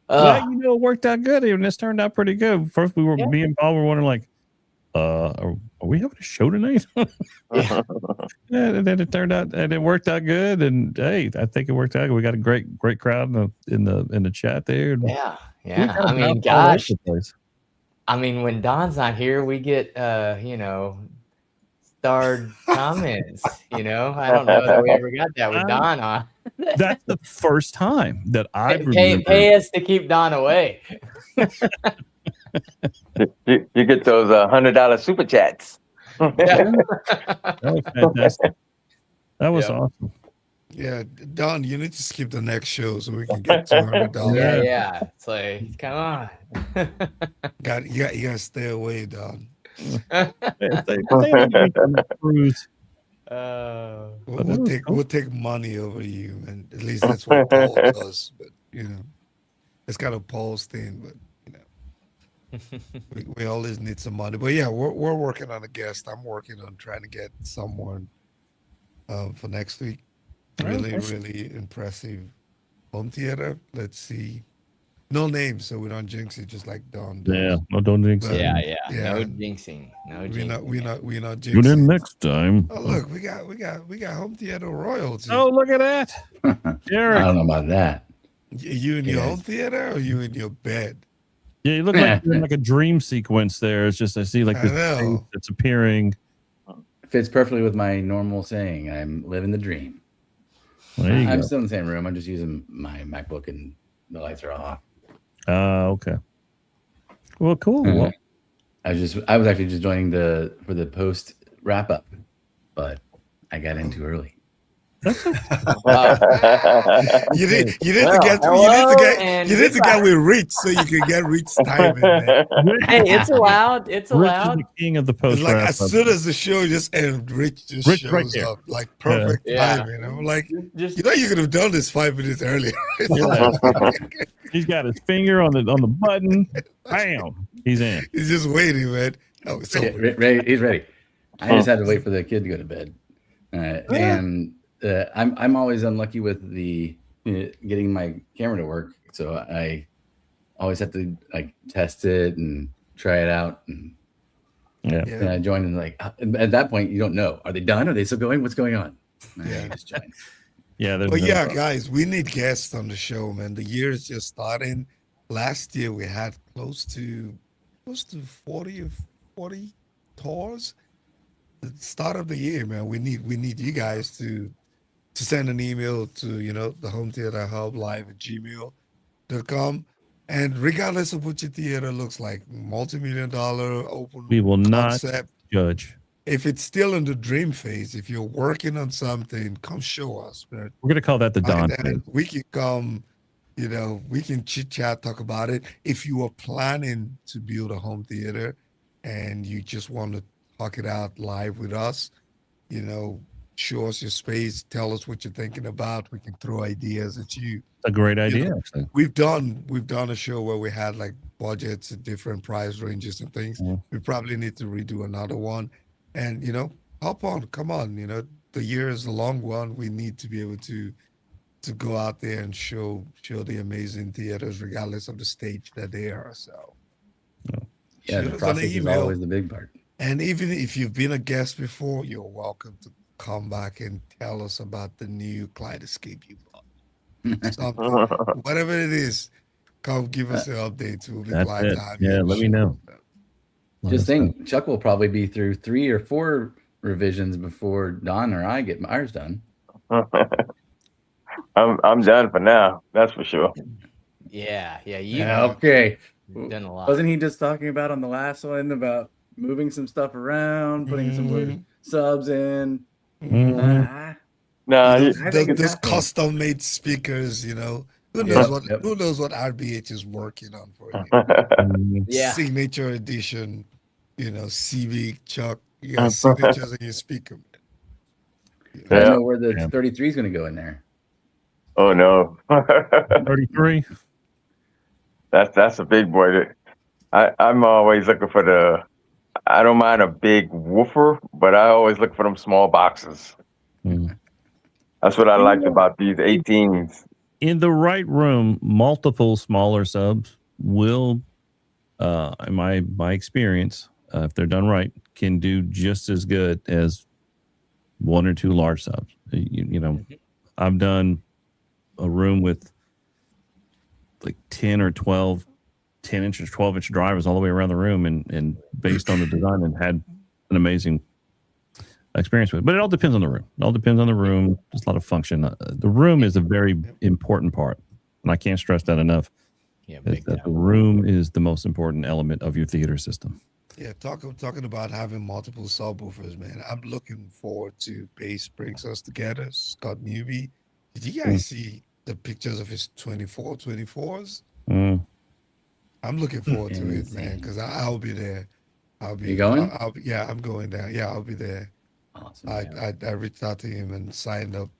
It worked out good. Even this turned out pretty good. First, me and Paul were wondering, like, are we having a show tonight? And then it turned out, and it worked out good. And hey, I think it worked out. We got a great crowd in the chat there. Yeah. I mean, gosh. I mean, when Don's not here, we get starred comments. I don't know that we ever got that with Don on. That's the first time that I pay us to keep Don away. You get those $100 super chats. That was fantastic. That was awesome. Yeah, Don, you need to skip the next show so we can get $200. Yeah. It's like, come on. You gotta stay away, Don. We'll take money over you, and at least that's what Paul does. But it's kind of Paul's thing. But we always need some money. But yeah, we're working on a guest. I'm working on trying to get someone for next week. Really impressive home theater. Let's see. No names, so we don't jinx it, just like Don does. Yeah, no, don't jinx it. Yeah. No jinxing. We're not jinxing. Tune in next time. Oh, look, we got home theater royalty. Oh, look at that, Eric. I don't know about that. You in your home theater or you in your bed? Yeah, you look like you're in like a dream sequence there. It's just I see like this thing that's appearing. Fits perfectly with my normal saying. I'm living the dream. I'm still in the same room. I'm just using my MacBook and the lights are off. Okay. Well, cool. Well, I was actually just joining for the post wrap up, but I got in too early. You need to get with Rich so you can get Rich's time in there. Hey, it's allowed. It's allowed. Rich is the king of the post. It's like as soon as the show just ended, Rich shows right up like perfect time. Like you could have done this 5 minutes earlier. He's got his finger on the button. Bam, he's in. He's just waiting, man. Oh, it's ready. He's ready. I just had to wait for the kid to go to bed, and I'm always unlucky with the getting my camera to work, so I always have to like test it and try it out. And then I joined and like at that point you don't know, are they done? Are they still going? What's going on? I just joined. Guys, we need guests on the show, man. The year is just starting. Last year we had close to 40 tours. The start of the year, man. We need you guys to send an email to the Home Theater Hub live at gmail.com, and regardless of what your theater looks like, multi-million-dollar open, we will not concept, judge. If it's still in the dream phase, if you're working on something, come show us, man. We're gonna call that the Don phase. We can come, we can chit chat, talk about it. If you are planning to build a home theater and you just want to talk it out live with us, show us your space, tell us what you're thinking about. We can throw ideas at you. A great idea, actually. We've done a show where we had like budgets at different price ranges and things. We probably need to redo another one. And hop on, come on. The year is a long one. We need to be able to go out there and show the amazing theaters, regardless of the stage that they are. So the process is always the big part. And even if you've been a guest before, you're welcome to come back and tell us about the new Kaleidoscape you bought. Something, whatever it is, come give us an update. We'll be glad to have you. Yeah, let me know. Just think, Chuck will probably be through 3 or 4 revisions before Don or I get ours done. I'm done for now. That's for sure. Yeah. Okay. Done a lot. Wasn't he just talking about on the last one about moving some stuff around, putting some subs in? No, those custom-made speakers, you know. Who knows what RBH is working on for you? Yeah. Signature edition, you know, CB Chuck. You got signatures in your speaker. I don't know where the 33 is going to go in there. Oh no. 33. That's a big boy. I'm always looking for I don't mind a big woofer, but I always look for them small boxes. That's what I liked about these 18s. In the right room, multiple smaller subs will, in my experience, if they're done right, can do just as good as 1 or 2 large subs. You know, I've done a room with like 10 or 12 10-inch or 12-inch drivers all the way around the room, and based on the design, and had an amazing experience with it. But it all depends on the room. It all depends on the room. There's a lot of function. The room is a very important part, and I can't stress that enough. Yeah, that the room is the most important element of your theater system. Yeah, talking about having multiple subwoofers, man. I'm looking forward to Bass brings us together. Scott Newby. Did you guys see the pictures of his 24s? I'm looking forward to it, man, because I'll be there. You going? I'm going there. Yeah, I'll be there. Awesome. I reached out to him and signed up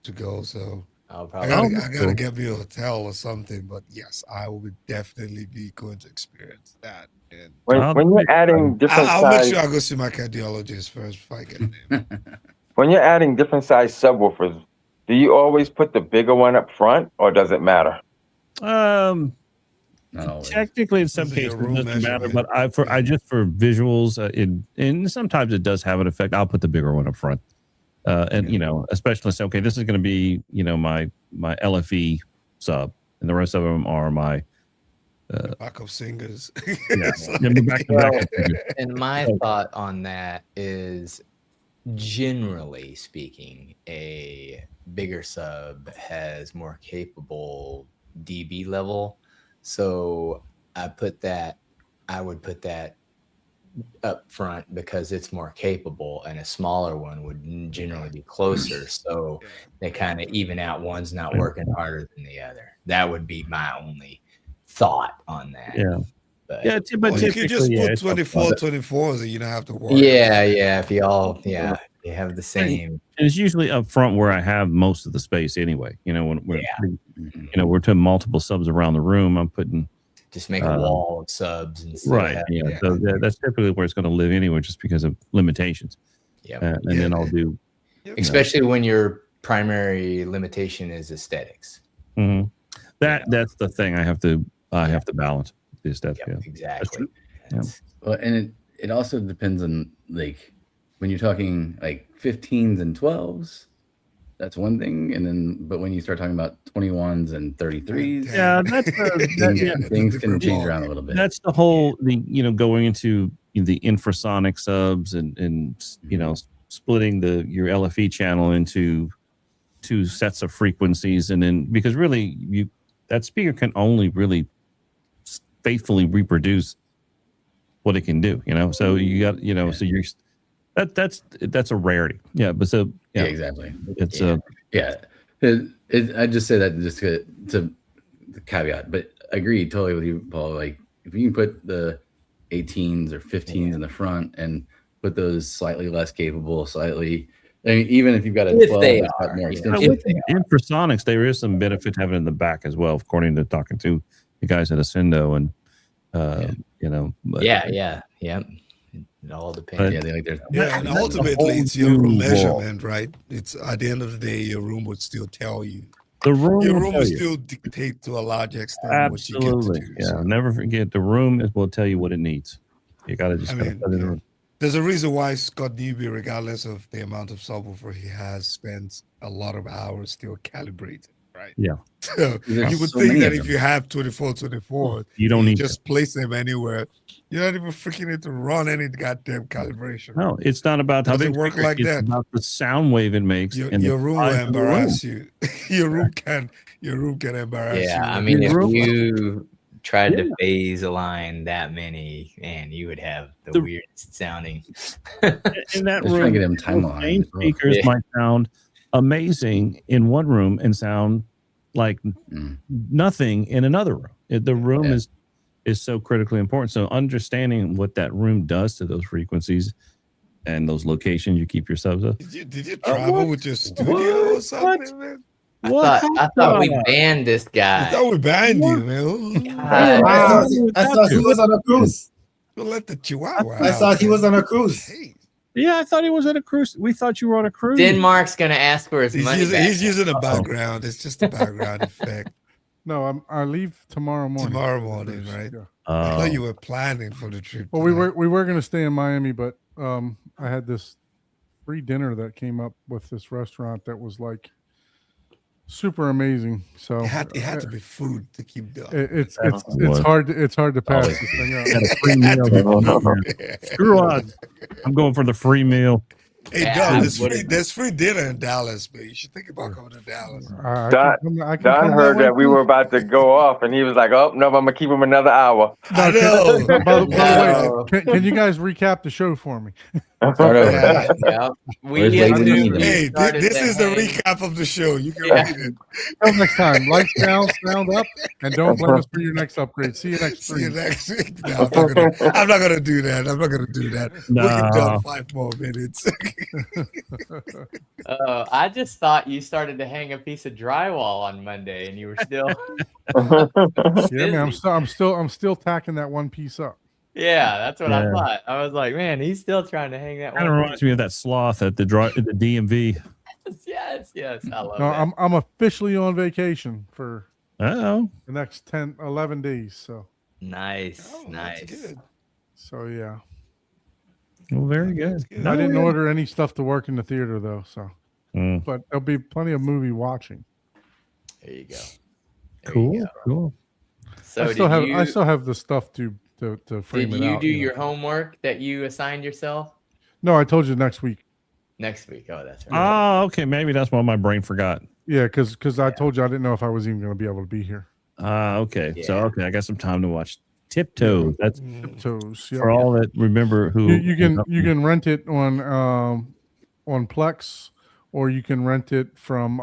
to go. So I gotta get me a hotel or something. But yes, I will definitely be going to experience that. And when you're adding different I'll size, make sure I go see my cardiologist first before I get there. when you're adding different size subwoofers, do you always put the bigger one up front, or does it matter? Technically, in some cases, it doesn't matter. But I just for visuals, and sometimes it does have an effect. I'll put the bigger one up front, and you know, especially say, okay, this is going to be, you know, my LFE sub, and the rest of them are my backup singers. And my thought on that is, generally speaking, a bigger sub has more capable dB level. So I would put that up front because it's more capable, and a smaller one would generally be closer. So they kind of even out. One's not working harder than the other. That would be my only thought on that. Yeah. But you could just put 24s and you don't have to worry. Yeah. If you all, you have the same. And it's usually up front where I have most of the space anyway. You know, when we're to multiple subs around the room, I'm putting just make a wall of subs and stuff. Right. Yeah. So that's typically where it's going to live anyway, just because of limitations. Yeah. Then I'll do, especially when your primary limitation is aesthetics. Mm-hmm. That's the thing I have to balance the aesthetics. Yep, exactly. Well, and it also depends on, like, when you're talking like 15s and 12s, that's one thing, and then but when you start talking about 21s and 33s, things can change around a little bit. That's the whole going into the infrasonic subs and you know, splitting your LFE channel into 2 sets of frequencies, and then because really that speaker can only really faithfully reproduce what it can do, you know. So you got, you know, so you're that's a rarity. Yeah, but so yeah, exactly. It's I just say that just to the caveat, but I agree totally with you, Paul. Like, if you can put the 18s or 15s in the front and put those slightly less capable, even if you've got a 12 that's got more extension. With infrasonics, there is some benefit to having it in the back as well, according to talking to the guys at Ascendo, and you know. It all depends. And ultimately it's your room measurement, right? It's at the end of the day, your room would still tell you. Your room will still dictate to a large extent. Absolutely. What you get to do, so. Never forget, the room will tell you what it needs. You got to just. There's a reason why Scott Newby, regardless of the amount of subwoofer he has, spends a lot of hours still calibrating. right? Yeah. So There's you would so think many that of if them. you have 24, You don't need just place them anywhere. You don't even freaking need to run any goddamn calibration. No, it's not about how Doesn't big work like it's that. about the sound wave it makes. and Your the room will size of the room. embarrass you. Your room can embarrass you. Yeah, I with mean, it. if room- you tried Yeah. to phase align that many, man, you would have the The- weirdest sounding. In that Just trying to room, get him time those aligned same as well. speakers Yeah. might sound amazing in one room and sound like Mm. nothing in another room. The room Yeah. is so critically important. So understanding what that room does to those frequencies and those locations you keep your subs up. Did you travel what? with your studio or What? something, man? I thought we banned this I guy. thought we banned you, man. God. I thought he was on a cruise. Don't let the Chihuahua. I out, thought he man. was on a cruise. Hey, Yeah, I thought he was at a cruise. We thought you were on a cruise. Denmark's gonna ask for his money back. he's using a background. It's just a background effect. No, I leave tomorrow morning. Tomorrow morning, right? Yeah. I Oh. thought you were planning for the trip. Well, we tonight. were going to stay in Miami, but I had this free dinner that came up with this restaurant that was like super amazing. So It had to be food to keep the. it's That's hard to pass Always. this thing up. Got a free meal. Screw us. I'm going for the free meal. Hey, Yeah, Don, I there's free dinner in Dallas, man. You should think about coming to Dallas. I Don- can Don come heard way that we too. were about to go off, and he was like, "Oh no, I'm gonna keep him another hour." I know. By the No. way, can you guys recap the show for me? Start over. Yeah. Yeah, we Where's assumed Wade you Wilson? Hey, started this to is the hang. recap of the show. You can Yeah. read it. Until next time, like, sound up, and don't blame us for your next upgrade. See you next See you stream. next week. No, I'm not gonna do that. I'm not gonna do that. We can No. do 5 more minutes. I just thought you started to hang a piece of drywall on Monday, and you were still. Yeah, man, I'm still tacking that one piece up. Yeah, that's what I Yeah. thought. I was like, man, he's still trying to hang that Kind of one. reminds me of that sloth at the DMV. piece. Yes, I love No, that. I'm officially on vacation for Oh, the next 10, 11 days. Nice, Oh, that's nice. good. So yeah, well, very good. That's good. I didn't yeah. order any stuff to work in the theater though. So, Mm, but there'll be plenty of movie watching. There you go. There cool, you go. cool. So I still did have the stuff to frame did it you out. do you know. your homework that you assigned yourself No, I told you next week. next week? Oh, that's right. Oh, okay. Maybe that's why my brain forgot. Yeah, because I told you I didn't know if I was even going to be able to be here. Okay. So, Yeah. okay. I got some time to watch Tiptoe. That's Tiptoes. Yeah. for all that remember who You can rent it on Plex, or you can rent it from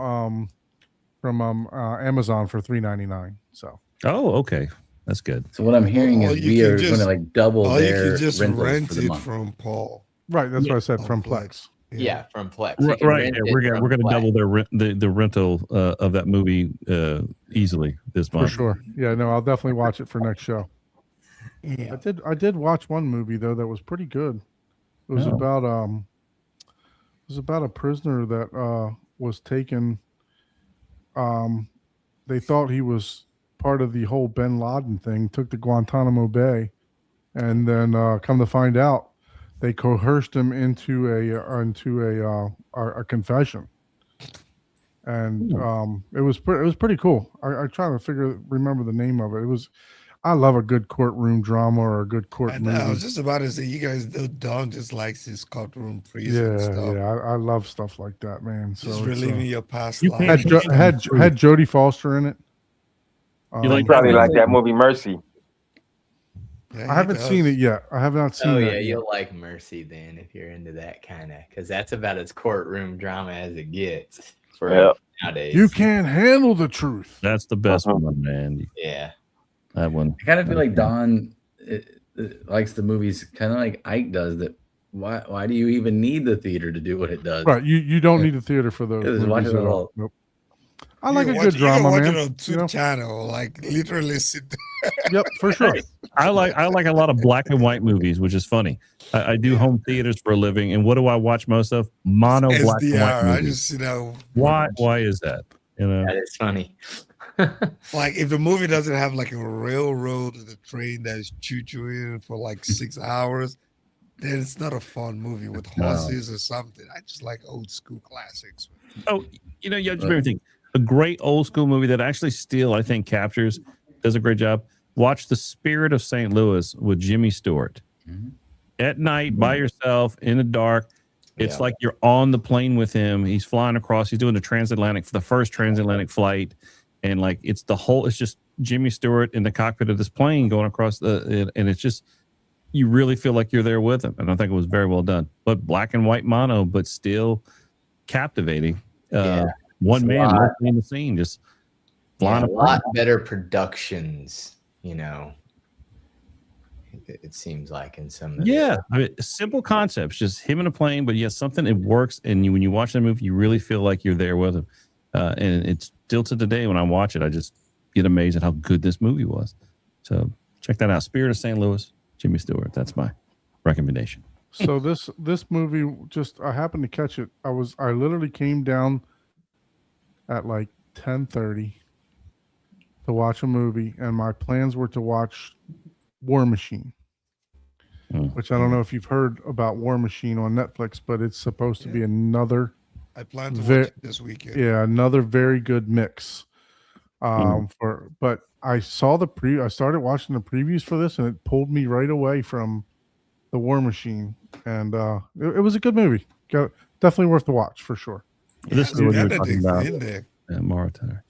Amazon for $3.99. So Oh, okay. That's good. So what I'm hearing Or is you we can are going just- to like double Or you their can just rentals rent for the it month. from Paul. right, that's what I said on from Plex. Plex. Yeah, from Plex. You Right. can rent Yeah, it we're gonna from Plex. double their the rental of that movie easily this For month. sure. Yeah, no, I'll definitely watch it for next show. Yeah. I did watch one movie though that was pretty good. It was Oh. about a prisoner that was taken. They thought he was part of the whole Bin Laden thing, took to Guantanamo Bay, and then come to find out, they coerced him into a confession. And it was pretty cool. I try to remember the name of it. I love a good courtroom drama or a good court I movie. was just about to say, you guys, Don just likes his courtroom prison stuff. Yeah, I love stuff like that, man. So Just it's, reliving your past You life. can't had Jodie Foster in it. You like Probably like that movie Mercy. Yeah, I haven't seen it yet. I have not seen Oh it. yeah, yet. you'll like Mercy then if you're into that kind of, because that's about as courtroom drama as it gets for Yeah. nowadays. You can't handle the truth. That's the best Uh-huh. one, man. Yeah. That one. I kind of feel like Don likes the movies kind of like Ike does. That why do you even need the theater to do what it does? Right. You don't need a theater for those. Just watch movies it at all. Nope. I like a You good can drama, watch man. it on Tube You know? Channel, like literally sit. Yep, for sure. I like a lot of black and white movies, which is funny. I do home theaters for a living, and what do I watch most of? Mono black and white SDR. I movies. just, you know, Why is that? You know, That is funny. like if the movie doesn't have like a railroad or the train that's choo-chooing for like 6 hours, then it's not a fun movie with No. horses or something. I just like old school classics. oh, you know, you just remember think a great old school movie that actually still I think does a great job. Watch The Spirit of St. Louis with Jimmy Stewart. Mm-hmm. At night by yourself in the dark. It's like you're on the plane with him. He's flying across. He's doing the first transatlantic flight, and like it's just Jimmy Stewart in the cockpit of this plane going across and it's just you really feel like you're there with him. And I think it was very well done. But black and white mono, but still captivating. One man in the scene, just flying a lot better productions, it seems like in some of I mean, simple concepts, just him in a plane, but something it works, and when you watch that movie, you really feel like you're there with him. And it's still to today when I watch it, I just get amazed at how good this movie was. So check that out, Spirit of St. Louis, Jimmy Stewart. That's my recommendation. So this movie, I happened to catch it. I literally came down at like 10:30 to watch a movie, and my plans were to watch War Machine, which I don't know if you've heard about War Machine on Netflix, but it's supposed to be another. I plan to watch it this weekend. Yeah, another very good mix. But I saw I started watching the previews for this, and it pulled me right away from the War Machine, and it was a good movie. Definitely worth the watch for sure. This is what you were talking about. Mauritania.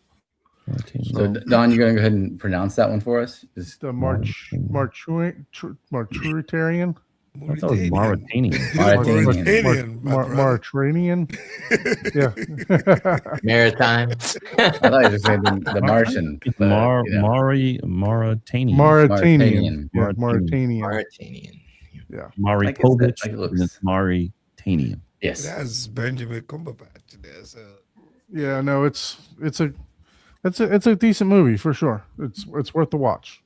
So Don, you're going to go ahead and pronounce that one for us? It's the Marturitarian. Mauritanian. Yeah. Maritime. I thought you were saying the Martian. Mauritanian. Yeah. Maripovich. Mauritanian. Yes. It has Benjamin Cumberbatch in there. So. Yeah, no, it's a decent movie for sure. It's worth the watch.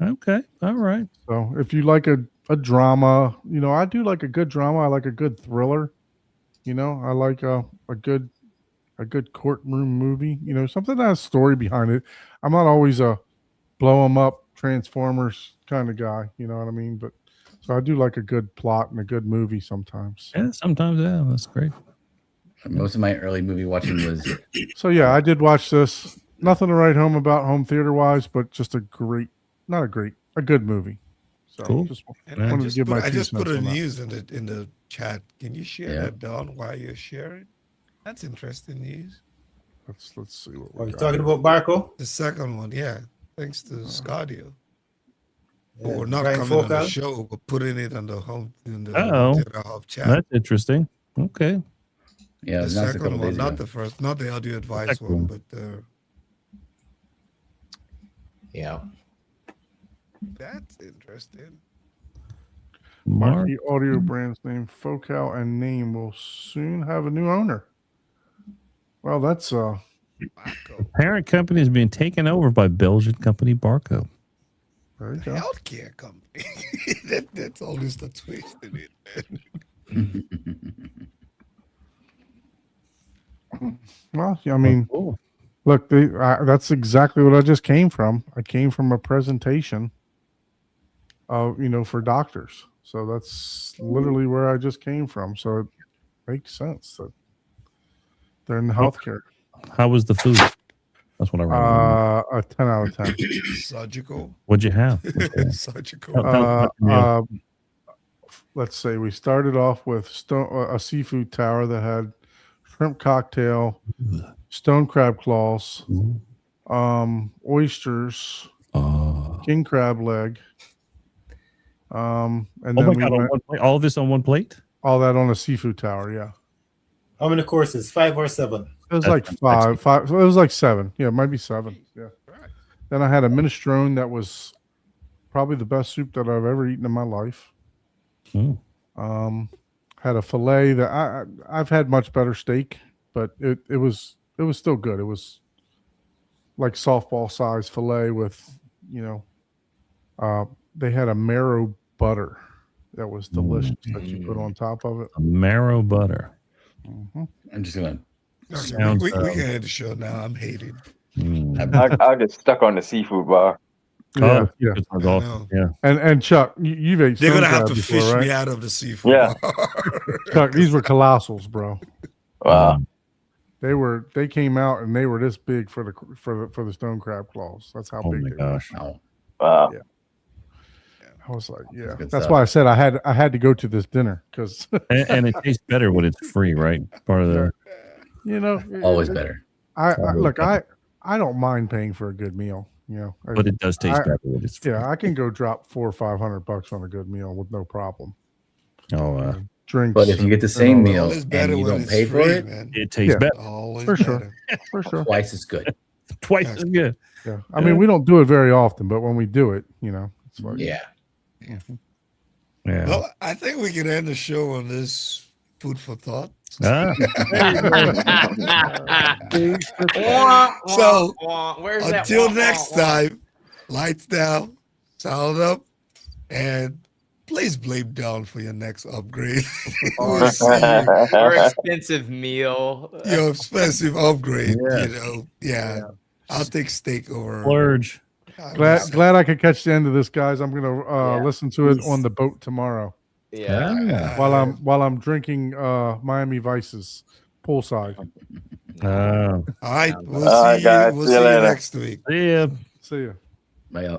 Okay, all right. So if you like a drama, I do like a good drama. I like a good thriller. I like a good courtroom movie. Something that has story behind it. I'm not always a blow 'em up Transformers kind of guy. You know what I mean? But so I do like a good plot and a good movie sometimes. Yeah, sometimes. Yeah, that's great. Most of my early movie watching was. So yeah, I did watch this. Nothing to write home about home theater wise, but just a good movie. So cool. I just put a news in the chat. Can you share that, Don, while you're sharing? That's interesting news. Let's see what we're talking about. Barco, the second one, yeah. Thanks to Scardio. Yeah, or not Brian coming Focal on the show, but putting it on the home hub chat. That's interesting. Okay. Yeah, the second one, not the first, not the audio advice one, but that's interesting. Marquee Audio brand's name, Focal, and name will soon have a new owner. Well, that's the parent company is being taken over by Belgian company Barco. There you go. Healthcare company. that's always the twist in it. Well, I mean, look, that's exactly what I just came from. I came from a presentation for doctors. So that's literally where I just came from. So it makes sense that they're in the healthcare. How was the food? That's what I remember. A 10 out of 10. Surgical. What'd you have? Surgical. Let's say we started off with a seafood tower that had shrimp cocktail, stone crab claws, oysters, king crab leg. And then all of this on one plate? All that on a seafood tower, yeah. How many courses? 5 or 7? It was like five. So it was like 7. Yeah, it might be 7. Yeah. Right. Then I had a minestrone that was probably the best soup that I've ever eaten in my life. Had a fillet that I've had much better steak, but it was still good. It was like softball size fillet with, they had a marrow butter that was delicious that you put on top of it. A marrow butter. Mm-hmm. I'm just gonna. We can end the show now. I'm hating. I get stuck on the seafood bar. Yeah. And Chuck, you've ate. They're gonna have to fish me out of the seafood. Yeah. bar. Chuck, these were colossals, bro. Wow. They came out and they were this big for the stone crab claws. That's how Oh big my they gosh. Wow. Wow. Yeah. I was like, yeah. good That's stuff. why I said I had to go to this dinner because And it tastes better when it's free, right? Part of the you know Always better. I always look better. I don't mind paying for a good meal. You know, but it does taste I- better when it's free. yeah, I can go drop $400 or $500 on a good meal with no problem. Oh, Drinks, But if you get the and same all that. meal Always and better you when don't it's pay for free, it, man. it tastes Yeah. better. Always For sure. better. For sure. twice as good. Twice as good. Yeah. I mean, we don't do it very often, but when we do it, you know, it's like Yeah. Yeah. Well, I think we can end the show on this food for thought. Ah, So, Where's that? until next time, lights down, sound up, and please blame down for your next upgrade. We'll see you. Or expensive meal. Your expensive upgrade, Yeah. you know. Yeah. I'll take steak over. splurge. glad I could catch the end of this, guys. I'm gonna Yeah. listen to it on the boat tomorrow Yeah. Ah, while I'm drinking Miami Vices poolside. All right. We'll All right, see guys. you. We'll See you see you later. next week. See ya. See ya. Bye.